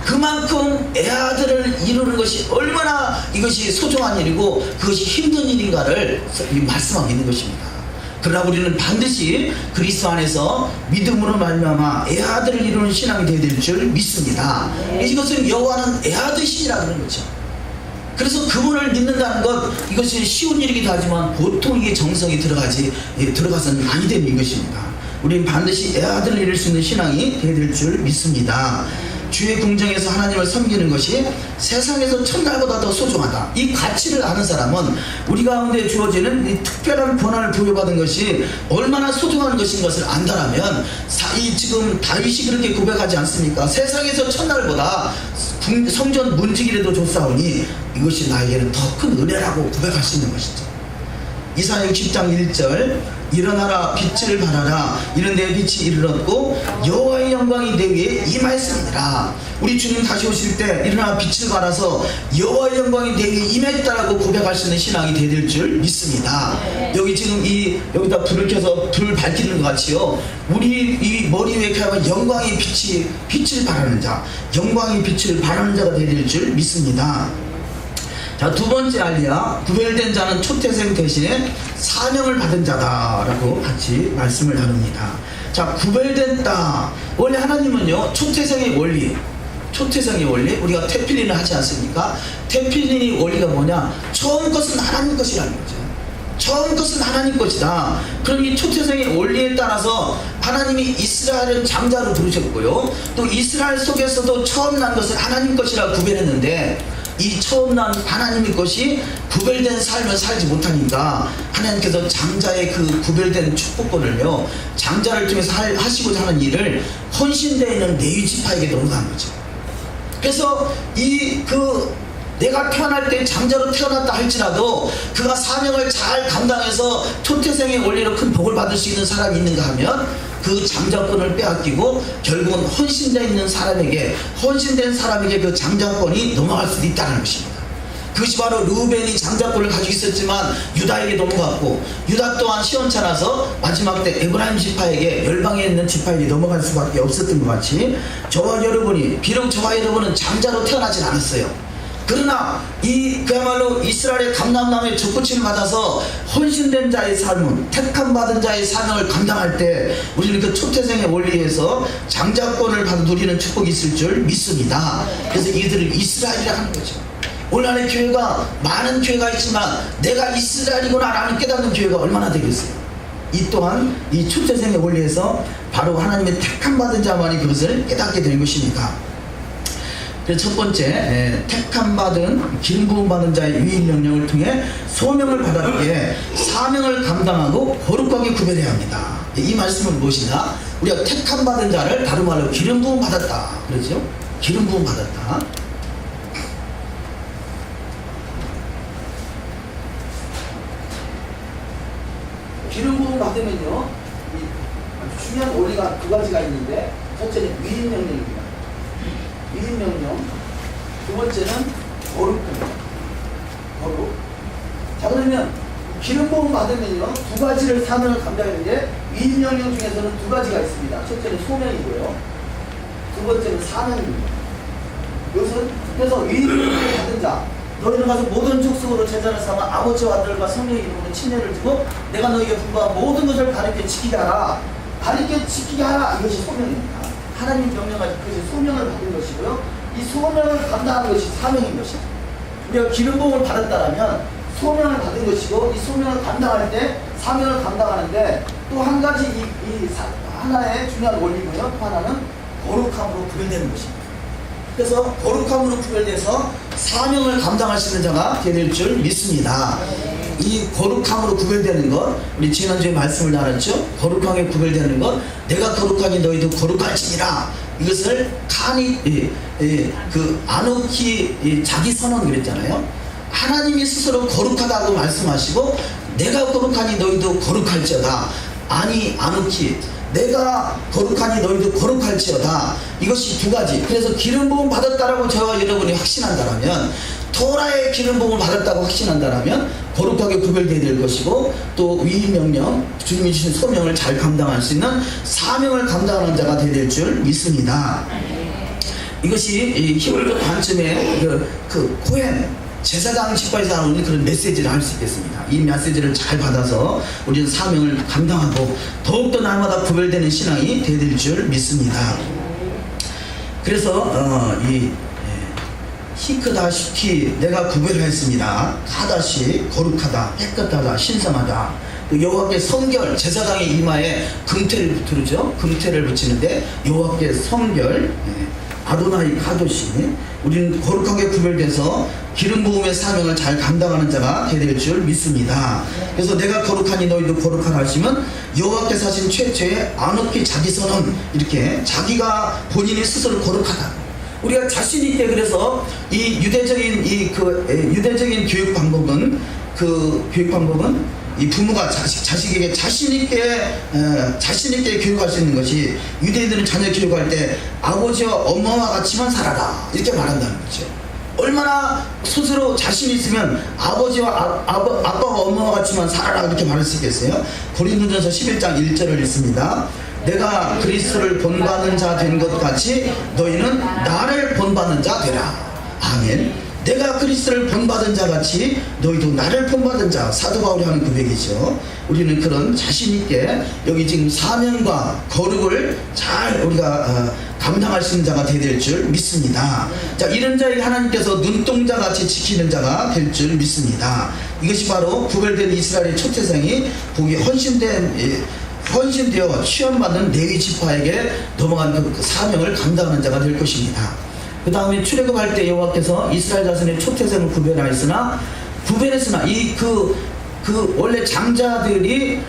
[SPEAKER 1] 그만큼 애아들을 이루는 것이 얼마나 이것이 소중한 일이고 그것이 힘든 일인가를 말씀하고 있는 것입니다. 그러나 우리는 반드시 그리스도 안에서 믿음으로 말미암아 애아들을 이루는 신앙이 되어야 될 줄 믿습니다. 이것은 여호와는 애아들이시라고 하는 거죠. 그래서 그분을 믿는다는 것, 이것이 쉬운 일이기도 하지만 보통 이게 정성이 들어가서는 많이 되는 것입니다. 우리는 반드시 애아들을 이룰 수 있는 신앙이 되어야 될 줄 믿습니다. 주의 궁정에서 하나님을 섬기는 것이 세상에서 천날보다 더 소중하다. 이 가치를 아는 사람은 우리 가운데 주어지는 이 특별한 권한을 부여받은 것이 얼마나 소중한 것인 것을 안다라면, 지금 다윗이 그렇게 고백하지 않습니까? 세상에서 천날보다 성전 문지기라도 줬사오니 이것이 나에게는 더 큰 은혜라고 고백할 수 있는 것이죠. 이사야 60장 1절, 일어나라 빛을 발하라 이는 내 빛이 이르렀고 여호와의 영광이 내 위에 임하였습니다. 우리 주님 다시 오실 때 일어나 빛을 발하서 여호와의 영광이 내 위에 임했다라고 고백할 수 있는 신앙이 되될 줄 믿습니다. 여기 지금 여기다 불을 켜서 불을 밝히는 것 같이요, 우리 이 머리 위에 하면 영광의 빛을 발하는 자, 영광의 빛을 발하는 자가 되될 줄 믿습니다. 자, 두 번째 알리야, 구별된 자는 초태생 대신에 사명을 받은 자다라고 같이 말씀을 나눕니다. 자, 구별됐다. 원래 하나님은요, 초태생의 원리, 우리가 테필린을 하지 않습니까? 테필린의 원리가 뭐냐? 처음 것은 하나님 것이라는 거죠. 처음 것은 하나님 것이다. 그럼 이 초태생의 원리에 따라서 하나님이 이스라엘은 장자로 부르셨고요, 또 이스라엘 속에서도 처음 난 것을 하나님 것이라 구별했는데, 이 처음 난 하나님의 것이 구별된 삶을 살지 못하니까 하나님께서 장자의 그 구별된 축복권을요, 장자를 통해서 하시고자 하는 일을 헌신되어 있는 레위 지파에게 넘어간 거죠. 그래서 내가 태어날 때 장자로 태어났다 할지라도 그가 사명을 잘 감당해서 초태생의 원리로 큰 복을 받을 수 있는 사람이 있는가 하면 그 장자권을 빼앗기고 결국은 헌신된 사람에게 그 장자권이 넘어갈 수도 있다는 것입니다. 그것이 바로 르우벤이 장자권을 가지고 있었지만 유다에게 넘어갔고, 유다 또한 시원찮아서 마지막 때 에브라임 지파에게, 열방에 있는 지파에게 넘어갈 수밖에 없었던 것 같이, 저와 여러분이, 비록 저와 여러분은 장자로 태어나진 않았어요. 그러나 그야말로 이스라엘의 감람나무의 접붙임을 받아서 헌신된 자의 삶은, 택함 받은 자의 사명을 감당할 때 우리는 그 초태생의 원리에서 장자권을 받아 누리는 축복이 있을 줄 믿습니다. 그래서 이들을 이스라엘이라 하는 거죠. 오늘날의 교회가, 많은 교회가 있지만 내가 이스라엘이구나 라는 깨닫는 교회가 얼마나 되겠어요. 이 또한 이 초태생의 원리에서 바로 하나님의 택함 받은 자만이 그것을 깨닫게 되는 것입니다. 그래서 첫 번째, 택함 받은, 기름 부음 받은 자의 위임 명령을 통해 소명을 받았기에 사명을 감당하고 거룩하게 구별해야 합니다. 이 말씀은 무엇이냐? 우리가 택함 받은 자를 다른 말로 기름 부음 받았다 그러죠. 기름 부음 받았다. 기름 부음 받으면요, 아주 중요한 원리가 두 가지가 있는데, 첫째는 위임 명령입니다. 위임 명령. 두 번째는 거룩입니다. 거룩. 자, 그러면 기름 부음 받으면요, 두 가지를 사명을 감당하는데, 위임 명령 중에서는 두 가지가 있습니다. 첫째는 소명이고요, 두 번째는 사명입니다. 이것은 그래서 위임 명령을 받은 자, 너희는 가서 모든 족속으로 제자를 삼아 아버지와 아들과 성령의 이름으로 침례를 주고 내가 너희에게 분부한 모든 것을 가르쳐 지키게 하라. 가르쳐 지키게 하라. 이것이 소명입니다. 하나님 명령하신 그것이 소명을 받은 것이고요, 이 소명을 감당하는 것이 사명인 것입니다. 우리가 기름 부음을 받았다면 소명을 받은 것이고, 이 소명을 감당할 때 사명을 감당하는데, 또 한 가지 하나의 중요한 원리고요, 또 하나는 거룩함으로 구별되는 것입니다. 그래서 거룩함으로 구별돼서 사명을 감당할 수 있는 자가 되될 줄 믿습니다. 이 거룩함으로 구별되는 것, 우리 지난주에 말씀을 나눴죠. 거룩하게 구별되는 것, 내가 거룩하니 너희도 거룩할지니라. 이것을 칸이 아노키 자기 선언 그랬잖아요. 하나님이 스스로 거룩하다고 말씀하시고, 내가 거룩하니 너희도 거룩할지어다. 아니 아노키, 내가 거룩하니 너희도 거룩할지어다. 이것이 두 가지. 그래서 기름 부음 받았다라고 저와 여러분이 확신한다면, 토라의 기름 부음을 받았다고 확신한다면 거룩하게 구별되어야 될 것이고, 또 위임 명령, 주님이 주신 소명을 잘 감당할 수 있는 사명을 감당하는 자가 되어야 될 줄 믿습니다. 이것이 히브리적 관점의 그 코헨 제사장 지파에서 나오는 그런 메시지를 할 수 있겠습니다. 이 메시지를 잘 받아서 우리는 사명을 감당하고 더욱더 날마다 구별되는 신앙이 되어야 될 줄 믿습니다. 그래서 히크다시키, 내가 구별하였습니다. 하다시, 거룩하다, 깨끗하다, 신성하다. 여호와께 성결, 제사장의 이마에 금태를 두르죠. 금태를 붙이는데 여호와께 성결, 아도나이 카도시, 우리는 거룩하게 구별돼서 기름 부음의 사명을 잘 감당하는 자가 되될 줄 믿습니다. 그래서 내가 거룩하니 너희도 거룩하라 하시면, 여호와께서 하신 최초의 아노키 자기 선언, 이렇게 자기가 본인이 스스로 거룩하다. 우리가 자신 있게, 그래서 이 유대적인 교육 방법은 이 부모가 자식에게 자신 있게 교육할 수 있는 것이, 유대인들은 자녀 교육할 때 아버지와 엄마와 같이만 살아라 이렇게 말한다는 거죠. 얼마나 스스로 자신 있으면 아버지와 아빠와 엄마와 같이만 살아라 이렇게 말할 수 있겠어요? 고린도전서 11장 1절을 읽습니다. 내가 그리스도를 본받는 자 된 것 같이 너희는 나를 본받는 자 되라. 아멘. 내가 그리스도를 본받은 자 같이 너희도 나를 본받은 자, 사도 바울이 하는 고백이죠. 우리는 그런 자신 있게 여기 지금 사명과 거룩을 잘 우리가 감당할 수 있는 자가 되어야 될 줄 믿습니다. 자, 이런 자에게 하나님께서 눈동자같이 지키는 자가 될 줄 믿습니다. 이것이 바로 구별된 이스라엘의 초태생이 거기에 헌신되어 시험받는 레위 지파에게 넘어간 그 사명을 감당하는 자가 될 것입니다. 그 다음에 출애굽할 때 여호와께서 이스라엘 자손의 초태생을 구별했으나 그 원래 장자들이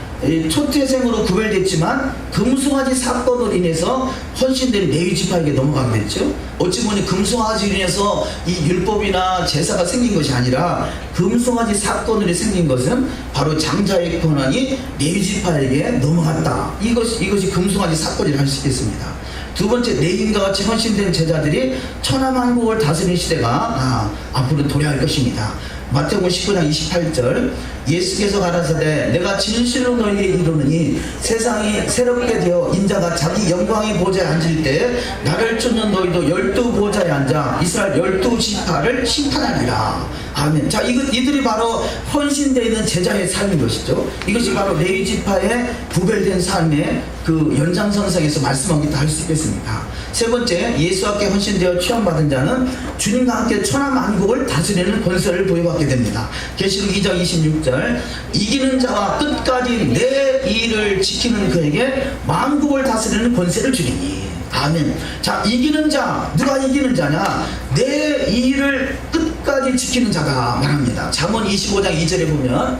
[SPEAKER 1] 초태생으로 구별됐지만 금송아지 사건으로 인해서 헌신된 레위 지파에게 넘어가게 됐죠. 어찌 보니 금송아지로 인해서 이 율법이나 제사가 생긴 것이 아니라 금송아지 사건으로 생긴 것은 바로 장자의 권한이 레위 지파에게 넘어갔다. 이것이 금송아지 사건이라 할 수 있겠습니다. 두 번째, 레위인과 같이 헌신된 제자들이 천하만국을 다스리는 시대가 앞으로 도래할 것입니다. 마태복음 19장 28절, 예수께서 가라사대 내가 진실로 너희에게 이르노니 세상이 새롭게 되어 인자가 자기 영광의 보좌에 앉을 때 나를 쫓는 너희도 12 보좌에 앉아 이스라엘 12지파를 심판하리라. 아멘. 자, 이들이 바로 헌신되어 있는 제자의 삶인 것이죠. 이것이 바로 레위 지파의 구별된 삶의 그 연장선상에서 말씀하기도 할 수 있겠습니다. 세 번째, 예수와 함께 헌신되어 취함받은 자는 주님과 함께 천하만국을 다스리는 권세를 부여받게 됩니다. 계시록 2장 26절, 이기는 자와 끝까지 내 일을 지키는 그에게 만국을 다스리는 권세를 주리니. 아멘. 자, 이기는 자, 누가 이기는 자냐? 내 일을 끝까지 지키는 자가 말합니다. 잠언 25장 2절에 보면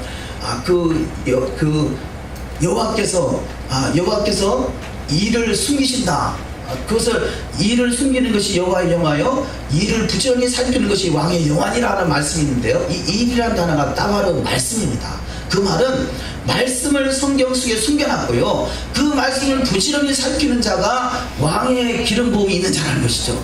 [SPEAKER 1] 여호와께서 일을 숨기신다. 그것을 일을 숨기는 것이 여호와의 영화요, 일을 부지런히 살피는 것이 왕의 영안이라는 말씀이 있는데요. 이 일이라는 단어가 따바로 말씀입니다. 그 말은 말씀을 성경 속에 숨겨놨고요, 그 말씀을 부지런히 살피는 자가 왕의 기름 부음이 있는 자라는 것이죠.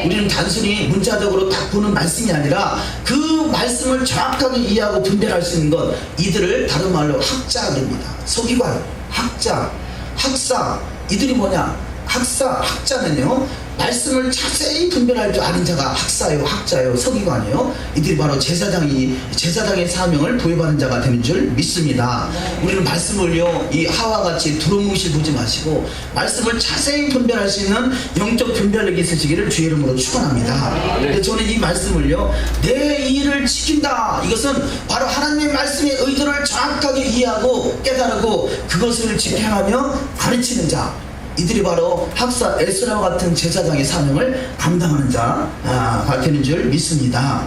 [SPEAKER 1] 우리는 단순히 문자적으로 딱 보는 말씀이 아니라 그 말씀을 정확하게 이해하고 분별할 수 있는 것, 이들을 다른 말로 학자입니다. 서기관, 학자, 학사, 이들이 뭐냐? 학자는요, 말씀을 자세히 분별할 줄 아는 자가 학사요, 학자요, 서기관이요. 이들이 바로 제사장의 사명을 부여받는 자가 되는 줄 믿습니다. 우리는 말씀을요, 이 하와같이 두루뭉실 보지 마시고 말씀을 자세히 분별할 수 있는 영적 분별력이 있으시기를 주의 이름으로 축원합니다. 그래서 저는 이 말씀을요, 내 일을 지킨다, 이것은 바로 하나님의 말씀의 의도를 정확하게 이해하고 깨달고 그것을 집행하며 가르치는 자, 이들이 바로 학사 에스라와 같은 제사장의 사명을 감당하는 자가 되는 줄 믿습니다.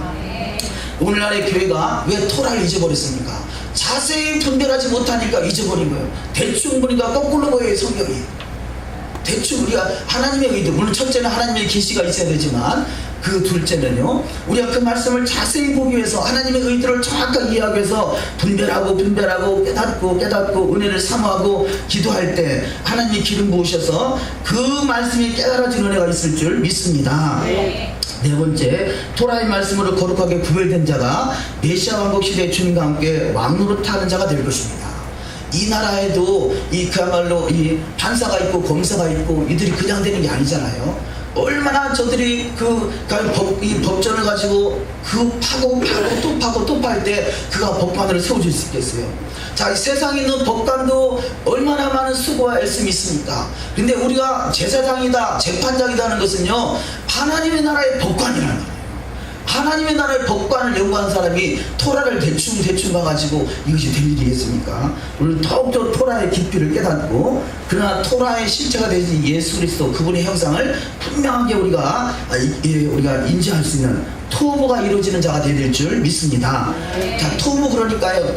[SPEAKER 1] 오늘날의 교회가 왜 토라를 잊어버렸습니까? 자세히 분별하지 못하니까 잊어버린 거예요. 대충 보니까 거꾸로 보여요, 성경이. 대충 우리가 하나님의 의도, 물론 첫째는 하나님의 계시가 있어야 되지만 그 둘째는요, 우리가 그 말씀을 자세히 보기 위해서 하나님의 의도를 정확하게 이해하기 위해서 분별하고 깨닫고 은혜를 사모하고 기도할 때 하나님이 기름 부으셔서 그 말씀이 깨달아진 은혜가 있을 줄 믿습니다. 네 번째, 토라의 말씀으로 거룩하게 구별된 자가 메시아 왕국 시대의 주님과 함께 왕노릇하는 자가 될 것입니다. 이 나라에도 그야말로 이 판사가 있고 검사가 있고 이들이 그냥 되는 게 아니잖아요. 얼마나 저들이 이 법전을 가지고 파고 또 팔 때 그가 법관을 세워줄 수 있겠어요. 자, 이 세상에 있는 법관도 얼마나 많은 수고와 애씀이 있습니까? 근데 우리가 제사장이다, 재판장이다 하는 것은요, 하나님의 나라의 법관이라는 거예요. 하나님의 나라의 법관을 연구한 사람이 토라를 대충 봐가지고 이것이 될 일이겠습니까? 우리는 더욱더 토라의 깊이를 깨닫고, 그러나 토라의 실체가 되신 예수 그리스도 그분의 형상을 분명하게 우리가 인지할 수 있는 토부가 이루어지는 자가 되어야 줄 믿습니다. 자, 토부, 그러니까요,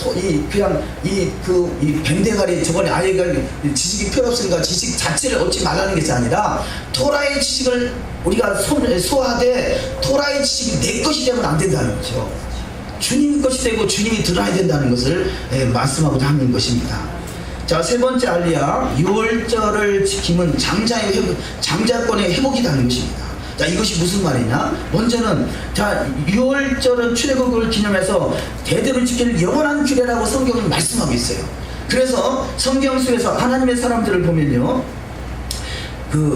[SPEAKER 1] 이 뱅대가리 저번에 아이가 지식이 필요 없으니까 지식 자체를 얻지 말라는 것이 아니라 토라의 지식을 우리가 소화하되 토라의 지식이 내 것이 되면 안 된다는 거죠. 주님 것이 되고 주님이 드러나야 된다는 것을 말씀하고자 하는 것입니다. 자, 세 번째 알리야, 유월절을 지킴은 장자권의 회복이라는 것입니다. 자, 이것이 무슨 말이냐? 먼저는, 자, 유월절은 출애굽을 기념해서 대대로 지키는 영원한 규례라고 성경은 말씀하고 있어요. 그래서 성경 속에서 하나님의 사람들을 보면요,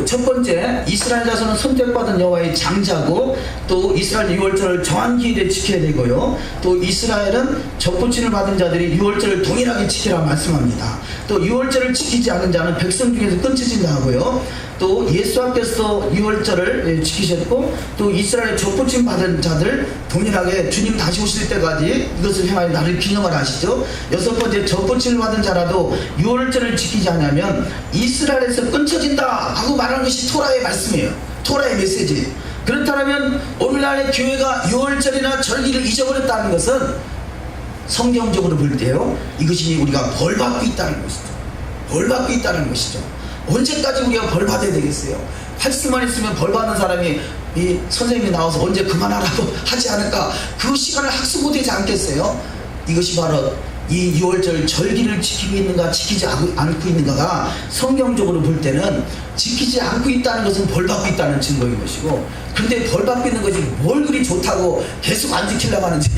[SPEAKER 1] 첫 번째, 이스라엘 자손은 선택받은 여호와의 장자고, 또 이스라엘 유월절을 정한 기일에 지켜야 되고요, 또 이스라엘은 접붙임을 받은 자들이 유월절을 동일하게 지키라 말씀합니다. 또 유월절을 지키지 않는 자는 백성 중에서 끊어진다 하고요, 또 예수님께서 유월절을 지키셨고, 또 이스라엘 접붙임 받은 자들 동일하게 주님 다시 오실 때까지 이것을 행하여 나를 기념하라 하시죠. 여섯 번째, 접붙임을 받은 자라도 유월절을 지키지 않으면 이스라엘에서 끊어진다 하고 말하는 것이 토라의 말씀이에요. 토라의 메시지. 그렇다면 오늘날의 교회가 유월절이나 절기를 잊어버렸다는 것은 성경적으로 볼 때요, 이것이 우리가 벌받고 있다는 것이죠. 벌받고 있다는 것이죠. 언제까지 우리가 벌받아야 되겠어요? 할수만 있으면 벌받는 사람이 이 선생님이 나와서 언제 그만하라고 하지 않을까? 그 시간을 학수고 되지 않겠어요? 이것이 바로 이 6월절 절기를 지키고 있는가 지키지 않고 있는가가 성경적으로 볼 때는 지키지 않고 있다는 것은 벌받고 있다는 증거인 것이고, 그런데 벌받고 있는 것이 뭘 그리 좋다고 계속 안 지키려고 하는지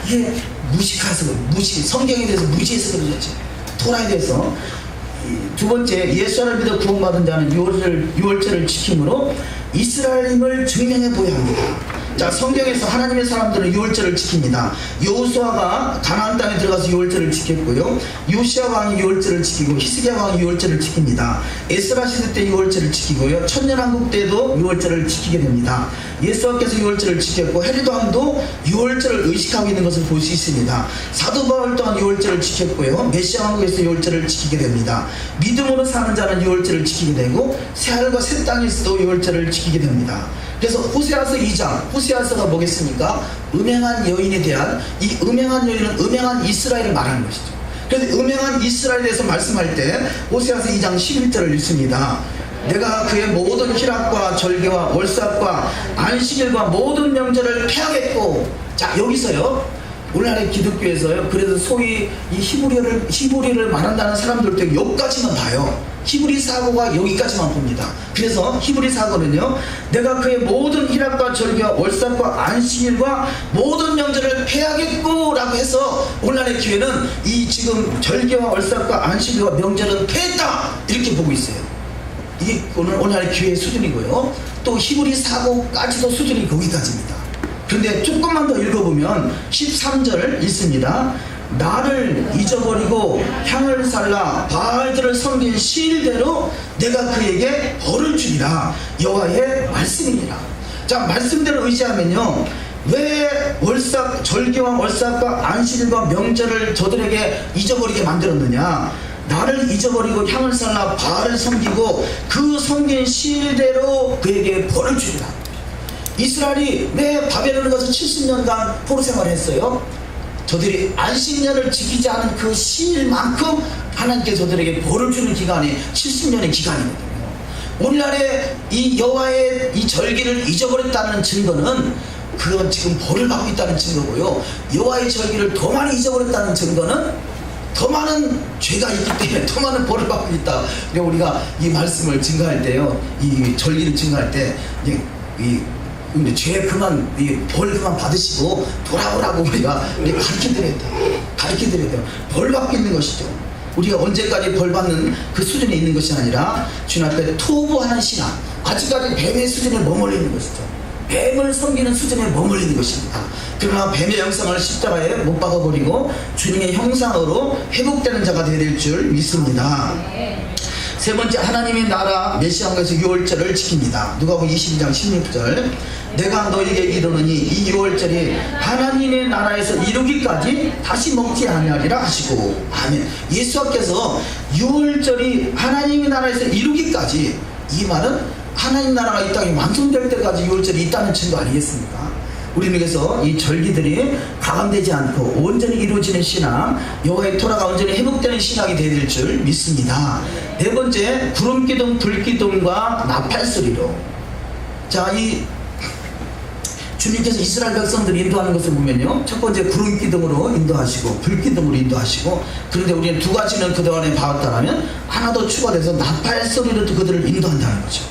[SPEAKER 1] 이게 무식해서, 성경에 대해서 무지해서 그러지. 토라에 대해서. 두 번째, 예수를 믿어 구원받은 자는 6월절을 지킴으로 이스라엘임을 증명해 보여야 합니다. 자, 성경에서 하나님의 사람들은 6월절을 지킵니다. 여호수아가 가나안 땅에 들어가서 6월절을 지켰고요, 요시야 왕이 6월절을 지키고 히스기야 왕이 6월절을 지킵니다. 에스라 시대 때 6월절을 지키고요, 천년왕국 때도 6월절을 지키게 됩니다. 예수께서 6월절을 지켰고 헤롯 왕도 6월절을 의식하고 있는 것을 볼 수 있습니다. 사도 바울 또한 6월절을 지켰고요, 메시아 왕국에서 6월절을 지키게 됩니다. 믿음으로 사는 자는 6월절을 지키게 되고 새하늘과 새 땅에서도 6월절을 지키게 됩니다. 그래서 호세아서 2장, 호세아서가 뭐겠습니까? 음행한 여인에 대한, 이 음행한 여인은 음행한 이스라엘을 말하는 것이죠. 그래서 음행한 이스라엘에 대해서 말씀할 때 호세아서 2장 11절을 읽습니다. 내가 그의 모든 희락과 절개와 월삭과 안식일과 모든 명절을 폐하겠고. 자, 여기서요, 오늘날의 기독교에서요, 그래서 소위 이 히브리를 말한다는 사람들도 여기까지만 봐요. 히브리 사고가 여기까지만 봅니다. 그래서 히브리 사고는요, 내가 그의 모든 희락과 절개와 월삭과 안식일과 모든 명절을 폐하겠고 라고 해서 오늘날의 교회는 이 지금 절개와 월삭과 안식일과 명절은 폐했다 이렇게 보고 있어요. 이게 오늘날의 교회의 수준이고요, 또 히브리 사고까지도 수준이 거기까지입니다. 그런데 조금만 더 읽어보면 13절 있습니다. 나를 잊어버리고 향을 살라 바알들을 섬긴 시일대로 내가 그에게 벌을 주리라. 여호와의 말씀이니라. 자, 말씀대로 의지하면요, 왜 절기와 월삭과 안식일과 명절을 저들에게 잊어버리게 만들었느냐? 나를 잊어버리고 향을 살라 바알을 섬기고 그 섬긴 시일대로 그에게 벌을 주리라. 이스라엘이 왜 바벨론에 가서 70년간 포로 생활을 했어요? 저들이 안식년을 지키지 않은 그 시일만큼 하나님께서 저들에게 벌을 주는 기간이 70년의 기간이거든요. 오늘날의 이 여호와의 이 절기를 잊어버렸다는 증거는 그건 지금 벌을 받고 있다는 증거고요, 여호와의 절기를 더 많이 잊어버렸다는 증거는 더 많은 죄가 있기 때문에 더 많은 벌을 받고 있다. 그러니까 우리가 이 말씀을 증거할 때요, 이 절기를 증거할 때 근데 죄 그만, 벌 그만 받으시고 돌아오라고 우리가 가르쳐드려야 돼요. 벌 받고 있는 것이죠. 우리가 언제까지 벌 받는 그 수준에 있는 것이 아니라 주님 앞에 토부하는 신앙, 아직까지 뱀의 수준에 머물러 있는 것이죠. 뱀을 섬기는 수준에 머물러 있는 것입니다. 그러나 뱀의 형상을 십자가에 못 박아버리고 주님의 형상으로 회복되는 자가 되어야 될 줄 믿습니다. 세 번째, 하나님의 나라 메시아에서 6월절을 지킵니다. 누가복음 22장 16절. 내가 너에게 이르노니 이 6월절이 하나님의 나라에서 이루기까지 다시 먹지 아니하리라 하시고. 아멘. 예수께서 6월절이 하나님의 나라에서 이루기까지, 이 말은 하나님 나라가 이 땅에 완성될 때까지 6월절이 있다는 증거 아니겠습니까? 우리는 그래서 이 절기들이 가감되지 않고 온전히 이루어지는 신앙, 여호와의 토라가 온전히 회복되는 신앙이 되어야 될 줄 믿습니다. 네 번째, 구름기둥, 불기둥과 나팔소리로. 자, 이 주님께서 이스라엘 백성들을 인도하는 것을 보면요, 첫 번째 구름기둥으로 인도하시고 불기둥으로 인도하시고, 그런데 우리는 두 가지는 그동안에 봐왔다면 하나 더 추가돼서 나팔소리로 그들을 인도한다는 거죠.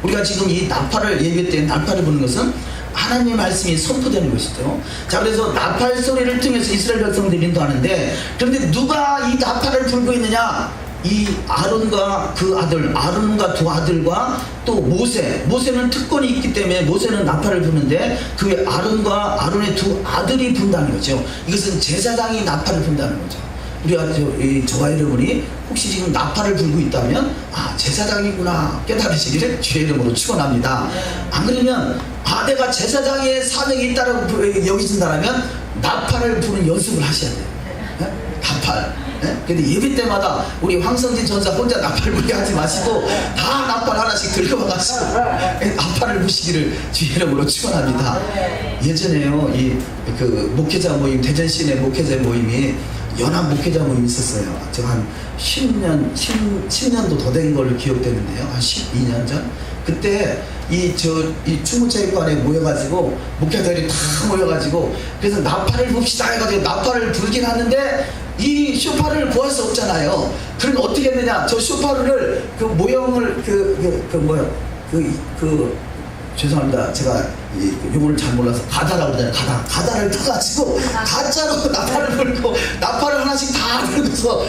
[SPEAKER 1] 우리가 지금 이 나팔을 예배 때 나팔을 부는 것은 하나님의 말씀이 선포되는 것이죠. 자, 그래서 나팔 소리를 통해서 이스라엘 백성들을 인도하는데, 그런데 누가 이 나팔을 불고 있느냐? 이 아론과 그 아들, 아론과 두 아들과 또 모세는 특권이 있기 때문에 모세는 나팔을 부는데 그 외 아론과 아론의 두 아들이 분다는 거죠. 이것은 제사장이 나팔을 분다는 거죠. 우리가 저와 여러분이 혹시 지금 나팔을 불고 있다면, 아, 제사장이구나 깨달으시기를 주의 이름으로 축원합니다. 안 그러면 내가 제사장의 사명이 있다고 여기신다면 나팔을 부는 연습을 하셔야 돼요. 나팔. 근데 예배 때마다 우리 황성진 전사 혼자 나팔불이 하지 마시고 다 나팔 하나씩 들고 와가지고 나팔을 부시기를 주의 이름으로 축원합니다. 예전에요, 그 목회자 모임, 대전시 내 목회자 모임이 연합 목회자 모임이 있었어요. 제가 한 10년도 더 된 걸로 기억되는데요. 한 12년 전. 그때 이 충무체육관에 모여가지고 목회자들이 다 모여가지고 그래서 나팔을 붑시다 해가지고 나팔을 불긴 하는데 이 쇼파를 구할 수 없잖아요. 그럼 어떻게 했느냐? 저 쇼파를 그 모형을 죄송합니다. 제가 용어를 잘 몰라서 가다라고 그러잖아요. 가다를 타가지고 가짜로 나팔을 불고 나팔을 하나씩 다 불고서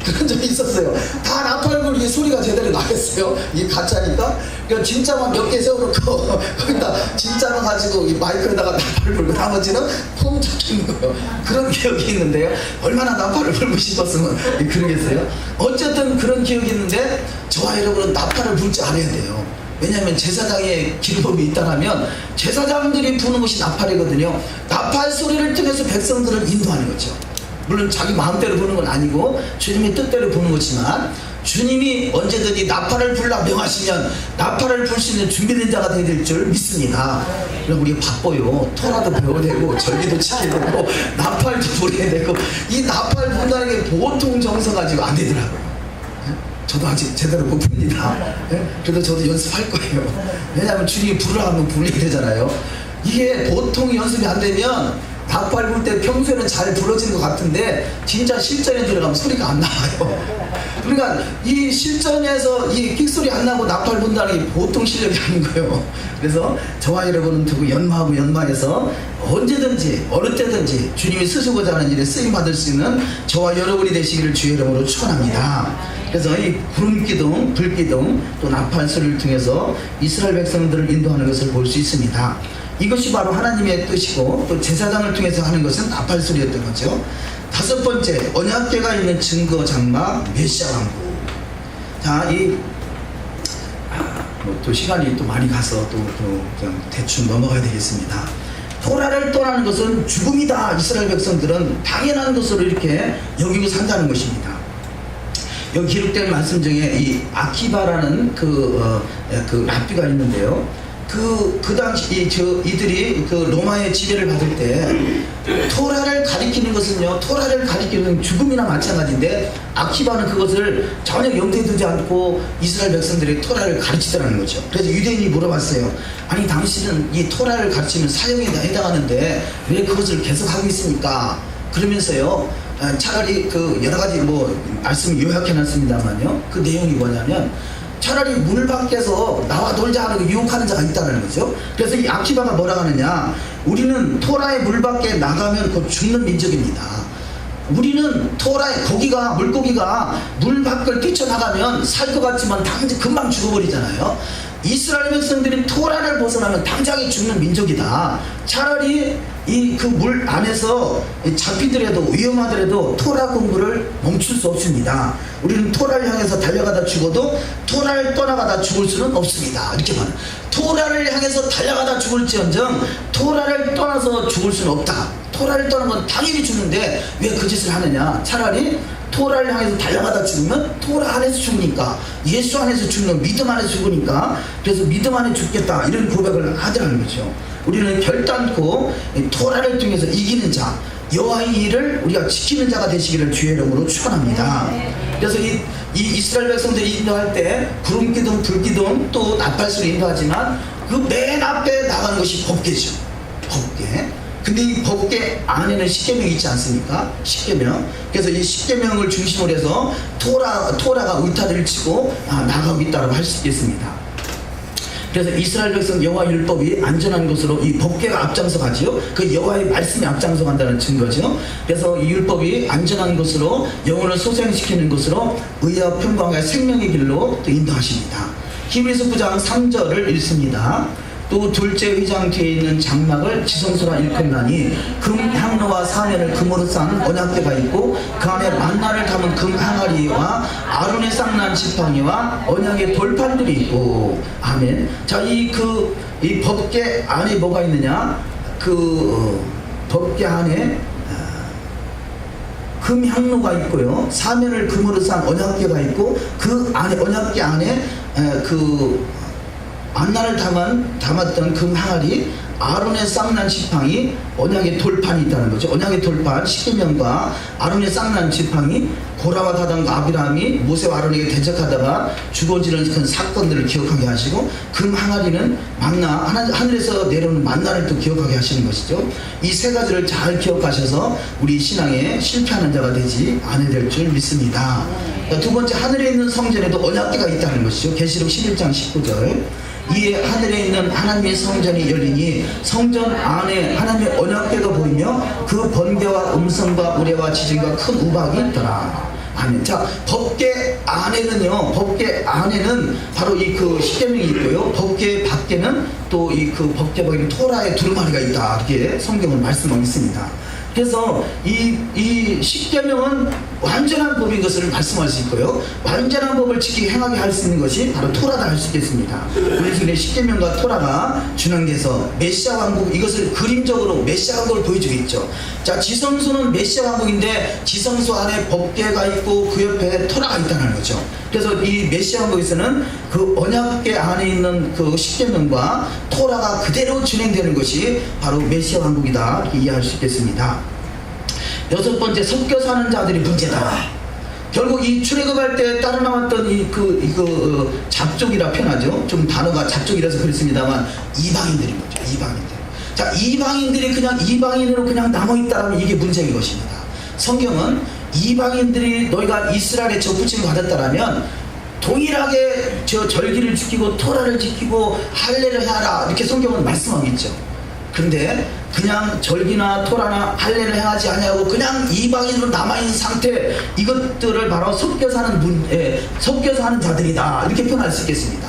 [SPEAKER 1] 그런 적이 있었어요. 다 나팔을 불고 소리가 제대로 나겠어요. 이게 가짜니까. 그러니까 진짜만 몇 개 세워놓고 거기다 진짜만 가지고 이 마이크에다가 나팔을 불고 나머지는 폼 잡히는 거예요. 그런 기억이 있는데요. 얼마나 나팔을 불고 싶었으면 그러겠어요. 어쨌든 그런 기억이 있는데 저와 여러분은 나팔을 불 줄 알아야 돼요. 왜냐하면 제사장의 기름법이 있다면 제사장들이 부는 것이 나팔이거든요. 나팔 소리를 통해서 백성들을 인도하는 거죠. 물론 자기 마음대로 부는 건 아니고 주님의 뜻대로 부는 거지만 주님이 언제든지 나팔을 불라 명하시면 나팔을 불 수 있는 준비된 자가 되야 될 줄 믿습니다. 그럼 우리 바빠요. 토라도 배워야 되고 절기도 지켜야 되고 나팔도 불어야 되고 이 나팔 분다는 게 보통 정서 가지고 안 되더라고요. 저도 아직 제대로 못 봅니다. 그래도 저도 연습할 거예요. 왜냐하면 주님이 부르라 하면 불리게 되잖아요. 이게 보통 연습이 안 되면 나팔 불 때 평소에는 잘 불어지는 것 같은데 진짜 실전에 들어가면 소리가 안 나와요. 그러니까 이 실전에서 이 킥소리 안 나고 나팔 분다는 게 보통 실력이 아닌 거예요. 그래서 저와 여러분은 두고 연마하고 연마해서 언제든지 어느 때든지 주님이 쓰시고자 하는 일에 쓰임받을 수 있는 저와 여러분이 되시기를 주의 이름으로 축원합니다. 그래서 이 구름기둥, 불기둥, 또 나팔 소리를 통해서 이스라엘 백성들을 인도하는 것을 볼 수 있습니다. 이것이 바로 하나님의 뜻이고 또 제사장을 통해서 하는 것은 나팔 소리였던 거죠. 다섯 번째, 언약궤가 있는 증거 장막 메시아 왕국. 자, 또 시간이 또 많이 가서 또 그냥 대충 넘어가야 되겠습니다. 토라를 떠나는 것은 죽음이다. 이스라엘 백성들은 당연한 것으로 이렇게 여기고 산다는 것입니다. 여기 기록된 말씀 중에 이 아키바라는 그 랍비가 있는데요. 그 당시 이들이 그 로마의 지배를 받을 때 토라를 가리키는 것은요, 토라를 가리키는 죽음이나 마찬가지인데 아키바는 그것을 전혀 염두에 두지 않고 이스라엘 백성들이 토라를 가르치더라는 거죠. 그래서 유대인이 물어봤어요. 아니 당신은 이 토라를 가르치는 사형에 해당하는데 왜 그것을 계속하고 있습니까? 그러면서요, 차라리 그 여러 가지 말씀을 요약해놨습니다만요, 그 내용이 뭐냐면 차라리 문 밖에서 나와 놀자 하는 유혹하는 자가 있다는 거죠. 그래서 이 아키바가 뭐라 하느냐, 우리는 토라의 물 밖에 나가면 곧 죽는 민족입니다. 우리는 토라의 물고기가 물 밖을 뛰쳐나가면 살 것 같지만 당장 금방 죽어버리잖아요. 이스라엘 백성들이 토라를 벗어나면 당장에 죽는 민족이다. 차라리 그 물 안에서 잡히더라도 위험하더라도 토라 공부를 멈출 수 없습니다. 우리는 토라를 향해서 달려가다 죽어도 토라를 떠나가다 죽을 수는 없습니다. 이렇게 말해요. 토라를 향해서 달려가다 죽을지언정 토라를 떠나서 죽을 수는 없다. 토라를 떠난 건 당연히 죽는데 왜 그 짓을 하느냐. 차라리 토라를 향해서 달려가다 죽으면 토라 안에서 죽으니까, 예수 안에서 죽는, 믿음 안에서 죽으니까, 그래서 믿음 안에 죽겠다 이런 고백을 하더라는 거죠. 우리는 결단코 토라를 통해서 이기는 자, 여호와의 일을 우리가 지키는 자가 되시기를 주의 이름으로 축원합니다. 그래서 이 이스라엘 백성들이 인도할 때 구름기둥, 불기둥, 또 나팔소리 인도하지만 그 맨 앞에 나가는 것이 법궤죠. 법궤. 근데 이 법궤 안에는 십계명이 있지 않습니까? 십계명. 그래서 이 십계명을 중심으로 해서 토라가 울타리를 치고 나가고 있다고 할 수 있겠습니다. 그래서 이스라엘 백성 여호와 율법이 안전한 것으로 이 법궤가 앞장서 가지요. 그 여호와의 말씀이 앞장서 간다는 증거죠. 그래서 이 율법이 안전한 것으로 영혼을 소생시키는 것으로 의와 평강과 생명의 길로 또 인도하십니다. 히브리서 9장 3절을 읽습니다. 또 둘째 의장 뒤에 있는 장막을 지성소라 일컫나니 금 향로와 사면을 금으로 싼 언약궤가 있고 그 안에 만나를 담은 금 항아리와 아론의 쌍난 지팡이와 언약의 돌판들이 있고. 아멘. 자, 이 법궤 안에 뭐가 있느냐? 그 법궤 안에 금향로가 있고요. 사면을 금으로 싼 언약궤가 있고 그 안에 언약궤 안에 그 만나를 담았던 금 항아리, 아론의 쌍난 지팡이, 언약의 돌판이 있다는 거죠. 언약의 돌판, 십계명과 아론의 쌍난 지팡이, 고라와 다단과 아비라함이 모세와 아론에게 대적하다가 죽어지는 큰 사건들을 기억하게 하시고, 금 항아리는 만나, 하늘에서 내려오는 만나를 또 기억하게 하시는 것이죠. 이 세 가지를 잘 기억하셔서 우리 신앙에 실패하는 자가 되지 않아야 될 줄 믿습니다. 두 번째, 하늘에 있는 성전에도 언약궤가 있다는 것이죠. 계시록 11장 19절. 이에 하늘에 있는 하나님의 성전이 열리니 성전 안에 하나님의 언약궤가 보이며 그 번개와 음성과 우레와 지진과 큰 우박이 있더라. 아멘. 자, 법궤 안에는요, 법궤 안에는 바로 이 그 십계명이 있고요, 법궤 밖에는 또 이 그 법궤 밖에는 토라의 두루마리가 있다, 이렇게 성경은 말씀하고 있습니다. 그래서 이 십계명은 완전한 법인 것을 말씀할 수 있고요, 완전한 법을 지키게 행하게 할 수 있는 것이 바로 토라다 할 수 있겠습니다. 우리 십계명과 토라가 준행돼서 메시아 왕국, 이것을 그림적으로 메시아 왕국을 보여주고 있죠. 자, 지성소는 메시아 왕국인데 지성소 안에 법궤가 있고 그 옆에 토라가 있다는 거죠. 그래서 이 메시아 왕국에서는 그 언약궤 안에 있는 그 십계명과 토라가 그대로 진행되는 것이 바로 메시아 왕국이다, 이렇게 이해할 수 있겠습니다. 여섯 번째, 섞여 사는 자들이 문제다. 결국 이 출애굽할 때 따라 나왔던 이거 잡족이라 표현하죠. 좀 단어가 잡족이라서 그렇습니다만 이방인들인 거죠. 이방인들. 자, 이방인들이 그냥 이방인으로 그냥 남아있다라면 이게 문제인 것입니다. 성경은 이방인들이 너희가 이스라엘에 접붙임을 받았다라면 동일하게 저 절기를 지키고 토라를 지키고 할례를 하라, 이렇게 성경은 말씀하고 있죠. 근데 그냥 절기나 토라나 할례를 행하지 아니하고 그냥 이방인으로 남아있는 상태, 이것들을 바로 섞여서 하는 자들이다, 이렇게 표현할 수 있겠습니다.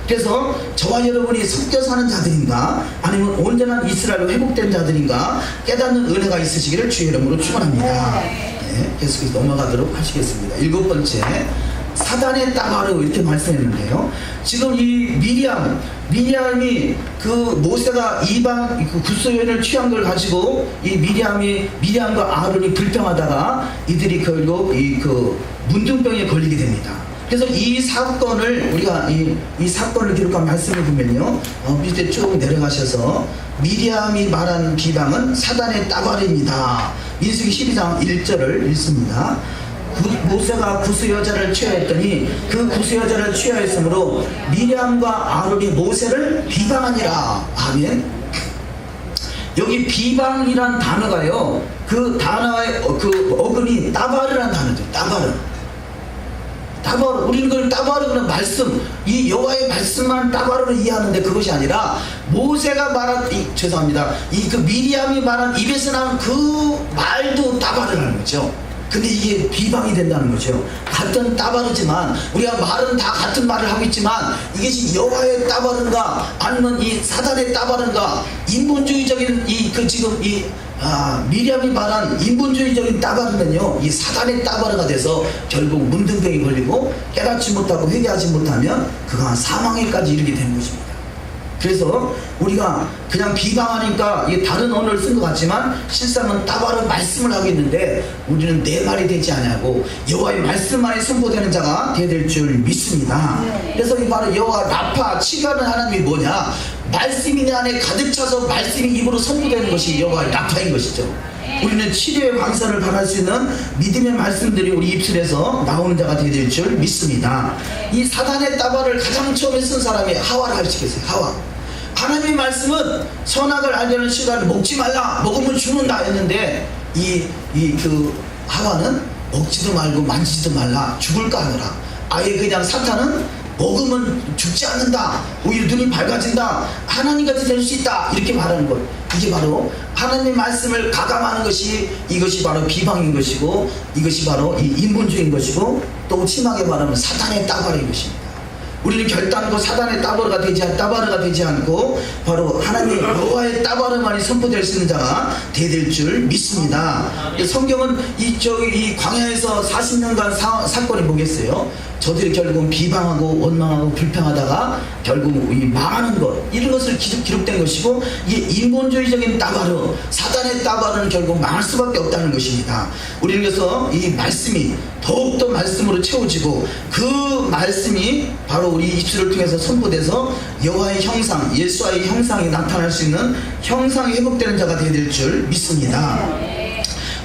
[SPEAKER 1] 그래서 저와 여러분이 섞여서 하는 자들인가, 아니면 온전한 이스라엘로 회복된 자들인가 깨닫는 은혜가 있으시기를 주의 이름으로 축원합니다. 네, 계속해서 넘어가도록 하시겠습니다. 일곱 번째, 사단의 따가로 이렇게 말씀했는데요. 지금 이 미리암이 그 모세가 이방 그 구소연을 취한 걸 가지고 이 미리암과 아론이 불평하다가 이들이 결국 이 그 문둥병에 걸리게 됩니다. 그래서 이 사건을 우리가 이 사건을 기록한 말씀을 보면요, 밑에 쭉 내려가셔서 미리암이 말한 비방은 사단의 따가리입니다. 민수기 12장 1절을 읽습니다. 모세가 구스 여자를 취하였더니 그 구스 여자를 취하였으므로 미리암과 아론이 모세를 비방하니라. 아멘. 여기 비방이란 단어가요, 그 단어의 그 어근이 따바르란 단어죠. 따바르. 우리는 그걸 따바르는 말씀, 이 여호와의 말씀만 따바르로 이해하는데 그것이 아니라 모세가 말한 죄송합니다. 이 그 미리암이 말한 입에서 나온 그 말도 따바르라는 거죠. 근데 이게 비방이 된다는 거죠. 같은 따바르지만 우리가 말은 다 같은 말을 하고 있지만 이것이 여호와의 따바른가 아니면 이 사단의 따바른가, 인본주의적인 미리암이 말한 인본주의적인 따바르면요, 이 사단의 따바르가 돼서 결국 문둥병이 걸리고 깨닫지 못하고 회개하지 못하면 그가 사망에까지 이르게 되는 것입니다. 그래서 우리가 그냥 비방하니까 이게 다른 언어를 쓴 것 같지만 실상은 따바른 말씀을 하고 있는데 우리는 내 말이 되지 않냐고 여호와의 말씀만에 선포되는 자가 되어야 될 줄 믿습니다. 그래서 이 바로 여호와 라파, 치료하는 하나님이 뭐냐, 말씀이 내 안에 가득 차서 말씀이 입으로 선포되는 것이 여호와의 라파인 것이죠. 우리는 치료의 광선을 발할 수 있는 믿음의 말씀들이 우리 입술에서 나오는 자가 되어야 될 줄 믿습니다. 이 사단의 따발을 가장 처음에 쓴 사람이 하와를 할 수 있겠어요. 하와. 하나님의 말씀은 선악을 알려는 시간을 먹지 말라, 먹으면 죽는다 했는데 그 하와는 먹지도 말고 만지지도 말라, 죽을까 하노라. 아예 그냥 사탄은 먹으면 죽지 않는다, 오히려 눈이 밝아진다, 하나님같이 될 수 있다, 이렇게 말하는 것. 이게 바로 하나님의 말씀을 가감하는 것이, 이것이 바로 비방인 것이고, 이것이 바로 이 인본주의인 것이고, 또 심하게 말하면 사탄의 따발인 것입니다. 우리는 결단코 사단의 따바르가 되지 않고 바로 하나님의 여호와의 따바르만이 선포될 수 있는 자가 되될 줄 믿습니다. 성경은 이 광야에서 40년간 사건이 뭐겠어요? 저들이 결국 비방하고 원망하고 불평하다가 결국 이 망하는 것, 이런 것을 기록된 것이고, 이게 인본주의적인 따바르, 사단의 따바르는 결국 망할 수밖에 없다는 것입니다. 우리는 그래서 이 말씀이 더욱더 말씀으로 채워지고, 그 말씀이 바로 우리 입술을 통해서 선포돼서 여호와의 형상, 예수와의 형상이 나타날 수 있는 형상이 회복되는 자가 되어야 될 줄 믿습니다.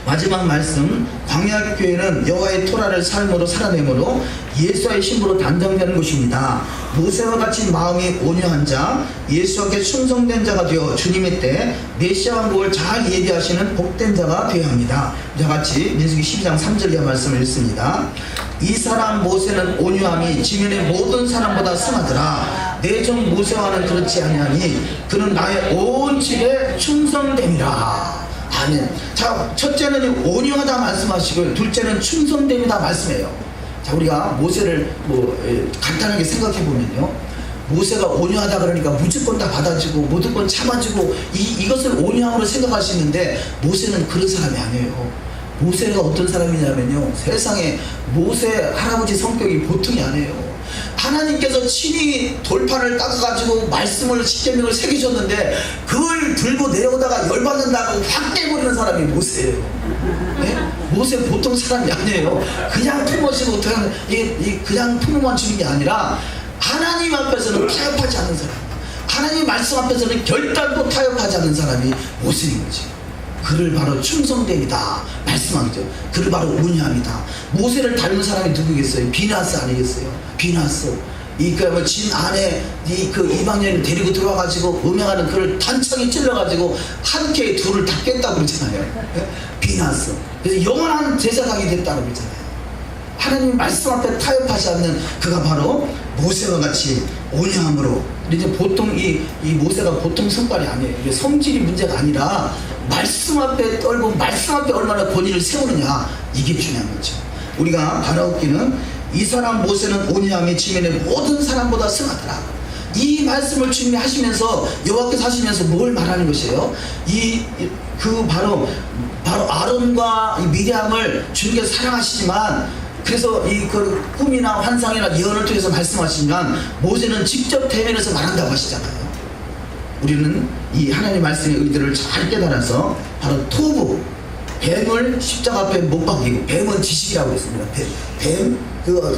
[SPEAKER 1] 마지막 말씀, 광야교회는 여호와의 토라를 삶으로 살아내므로 예수와의 신부로 단정되는 것입니다. 모세와 같이 마음이 온유한 자, 예수께 충성된 자가 되어 주님의 때 메시아 왕국을 잘 예비하시는 복된 자가 되어야 합니다. 이와 같이 민수기 12장 3절 이하 말씀을 읽습니다. 이 사람 모세는 온유함이 지면의 모든 사람보다 승하더라. 내 종 모세와는 그렇지 아니하니 그는 나의 온 집에 충성됨이라. 아멘. 자, 첫째는 온유하다 말씀하시고, 둘째는 충성됨이다 말씀해요. 자, 우리가 모세를 간단하게 생각해 보면요, 모세가 온유하다 그러니까 무조건 다 받아주고 모든 건 참아주고 이것을 온유함으로 생각하시는데, 모세는 그런 사람이 아니에요. 모세가 어떤 사람이냐면요, 세상에 모세 할아버지 성격이 보통이 아니에요. 하나님께서 친히 돌판을 닦아가지고 말씀을 십계명을 새기셨는데 그걸 들고 내려오다가 열받는다고 확 깨버리는 사람이 모세예요. 네? 모세 보통 사람이 아니에요. 그냥 품어지고 그냥 품어만 주는 게 아니라 하나님 앞에서는 타협하지 않는 사람, 하나님 말씀 앞에서는 결단도 타협하지 않는 사람이 모세인 거지. 그를 바로 충성됨이다 말씀한 거죠. 그를 바로 온유함이다. 모세를 닮은 사람이 누구겠어요? 비나스 아니겠어요? 비나스. 진 안에 이방인을 데리고 들어와가지고 음행하는 그를 단창에 찔러가지고 한 캐에 둘을 다 깼다고 그러잖아요. 비나스. 그래서 영원한 제사장이 됐다고 그러잖아요. 하나님 말씀 앞에 타협하지 않는 그가 바로 모세와 같이 온유함으로. 이제 보통 이 모세가 보통 성깔이 아니에요. 이게 성질이 문제가 아니라 말씀 앞에 떨고 말씀 앞에 얼마나 권위를 세우느냐, 이게 중요한 거죠. 우리가 바라옵기는 이 사람 모세는 온유함이 지면의 모든 사람보다 승하더라. 이 말씀을 주님이 하시면서 여호와께서 하시면서 뭘 말하는 것이에요? 바로 아론과 미리암을 주님께서 사랑하시지만, 그래서 그 꿈이나 환상이나 예언을 통해서 말씀하시지만 모세는 직접 대면해서 말한다고 하시잖아요. 우리는 이 하나님의 말씀의 의도를 잘 깨달아서 바로 토부, 뱀을 십자가 앞에 못 박히고, 뱀은 지식이라고 했습니다. 뱀,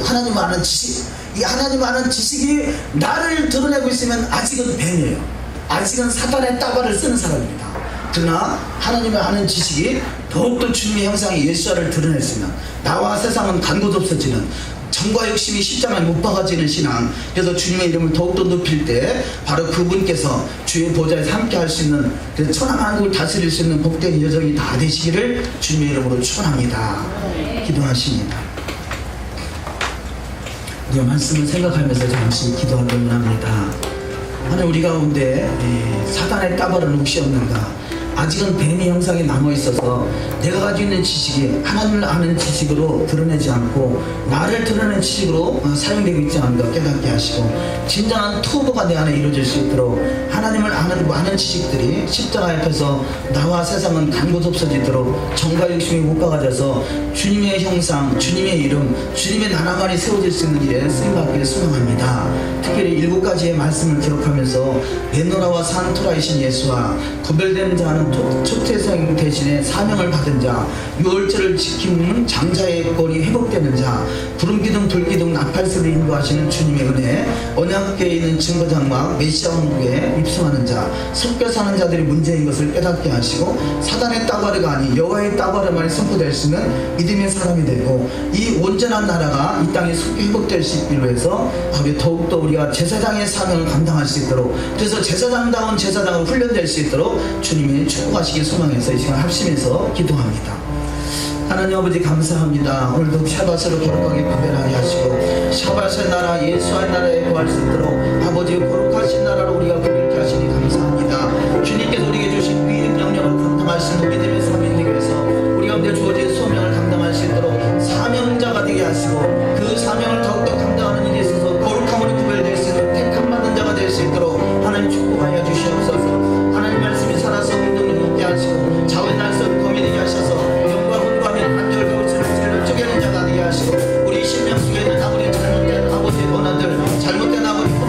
[SPEAKER 1] 하나님 아는 지식, 이 하나님 아는 지식이 나를 드러내고 있으면 아직은 뱀이에요. 아직은 사단의 따발을 쓰는 사람입니다. 그러나 하나님의 아는 지식이 더욱더 주님의 형상이 예수를 드러냈으면 나와 세상은 간 곳 없어지는, 정과 욕심이 십자가에 못 박아지는 신앙. 그래서 주님의 이름을 더욱더 높일 때 바로 그분께서 주의 보좌에서 함께 할 수 있는, 천하 만국을 다스릴 수 있는 복된 여정이 다 되시기를 주님의 이름으로 축원합니다. 기도하십니다. 우리가 말씀을 생각하면서 잠시 기도하기를 합니다. 하나님, 우리 가운데 사단의 따발은 혹시 없는가? 아직은 뱀의 형상이 남아있어서 내가 가지고 있는 지식이 하나님을 아는 지식으로 드러내지 않고 나를 드러내는 지식으로 사용되고 있지 않은가 깨닫게 하시고, 진정한 투보가 내 안에 이루어질 수 있도록 하나님을 아는 많은 지식들이 십자가 옆에서 나와 세상은 간 곳 없어지도록 정과 욕심이 못 박아져서 주님의 형상, 주님의 이름, 주님의 나라만이 세워질 수 있는 일에 쓰임받기를 소망합니다. 특별히 7가지의 말씀을 기억하면서 에노라와 산토라이신 예수와 구별된 자는 초태생 대신에 사명을 받은 자, 유월절을 지키는 장자의 권이 회복되는 자, 구름기둥 불기둥 나팔소리 인도하시는 주님의 은혜, 언약궤에 있는 증거장막 메시아 왕국에 입성하는 자, 섞여 사는 자들이 문제인 것을 깨닫게 하시고, 사단의 따바르가 아닌 여호와의 따바르만이 선포될 수 있는 믿음의 사람이 되고, 이 온전한 나라가 이 땅에 속히 회복될 수 있기로 해서 더욱더 우리가 제사장의 사명을 감당할 수 있도록, 그래서 제사장다운 제사장으로 훈련될 수 있도록 주님이 축복하시길 소망해서 이 시간 합심해서 기도합니다. 하나님 아버지 감사합니다. 오늘도 샤밧으로 거룩하게 구별하게 하시고, 샤밧의 나라 예수의 나라에 구할 수 있도록 아버지 거룩하신 나라로 우리가 구별케 하시니 감사합니다. 주님께서 우리에게 주신 위임 영역을 감당할 수 있는 믿음의 삶이 되기 위해서 우리 가운데 주어진 소명을 감당할 수 있도록 사명자가 되게 하시고, 그 사명을 더욱더 감당하는 일에 있어서 거룩함으로 구별 잘못된 악을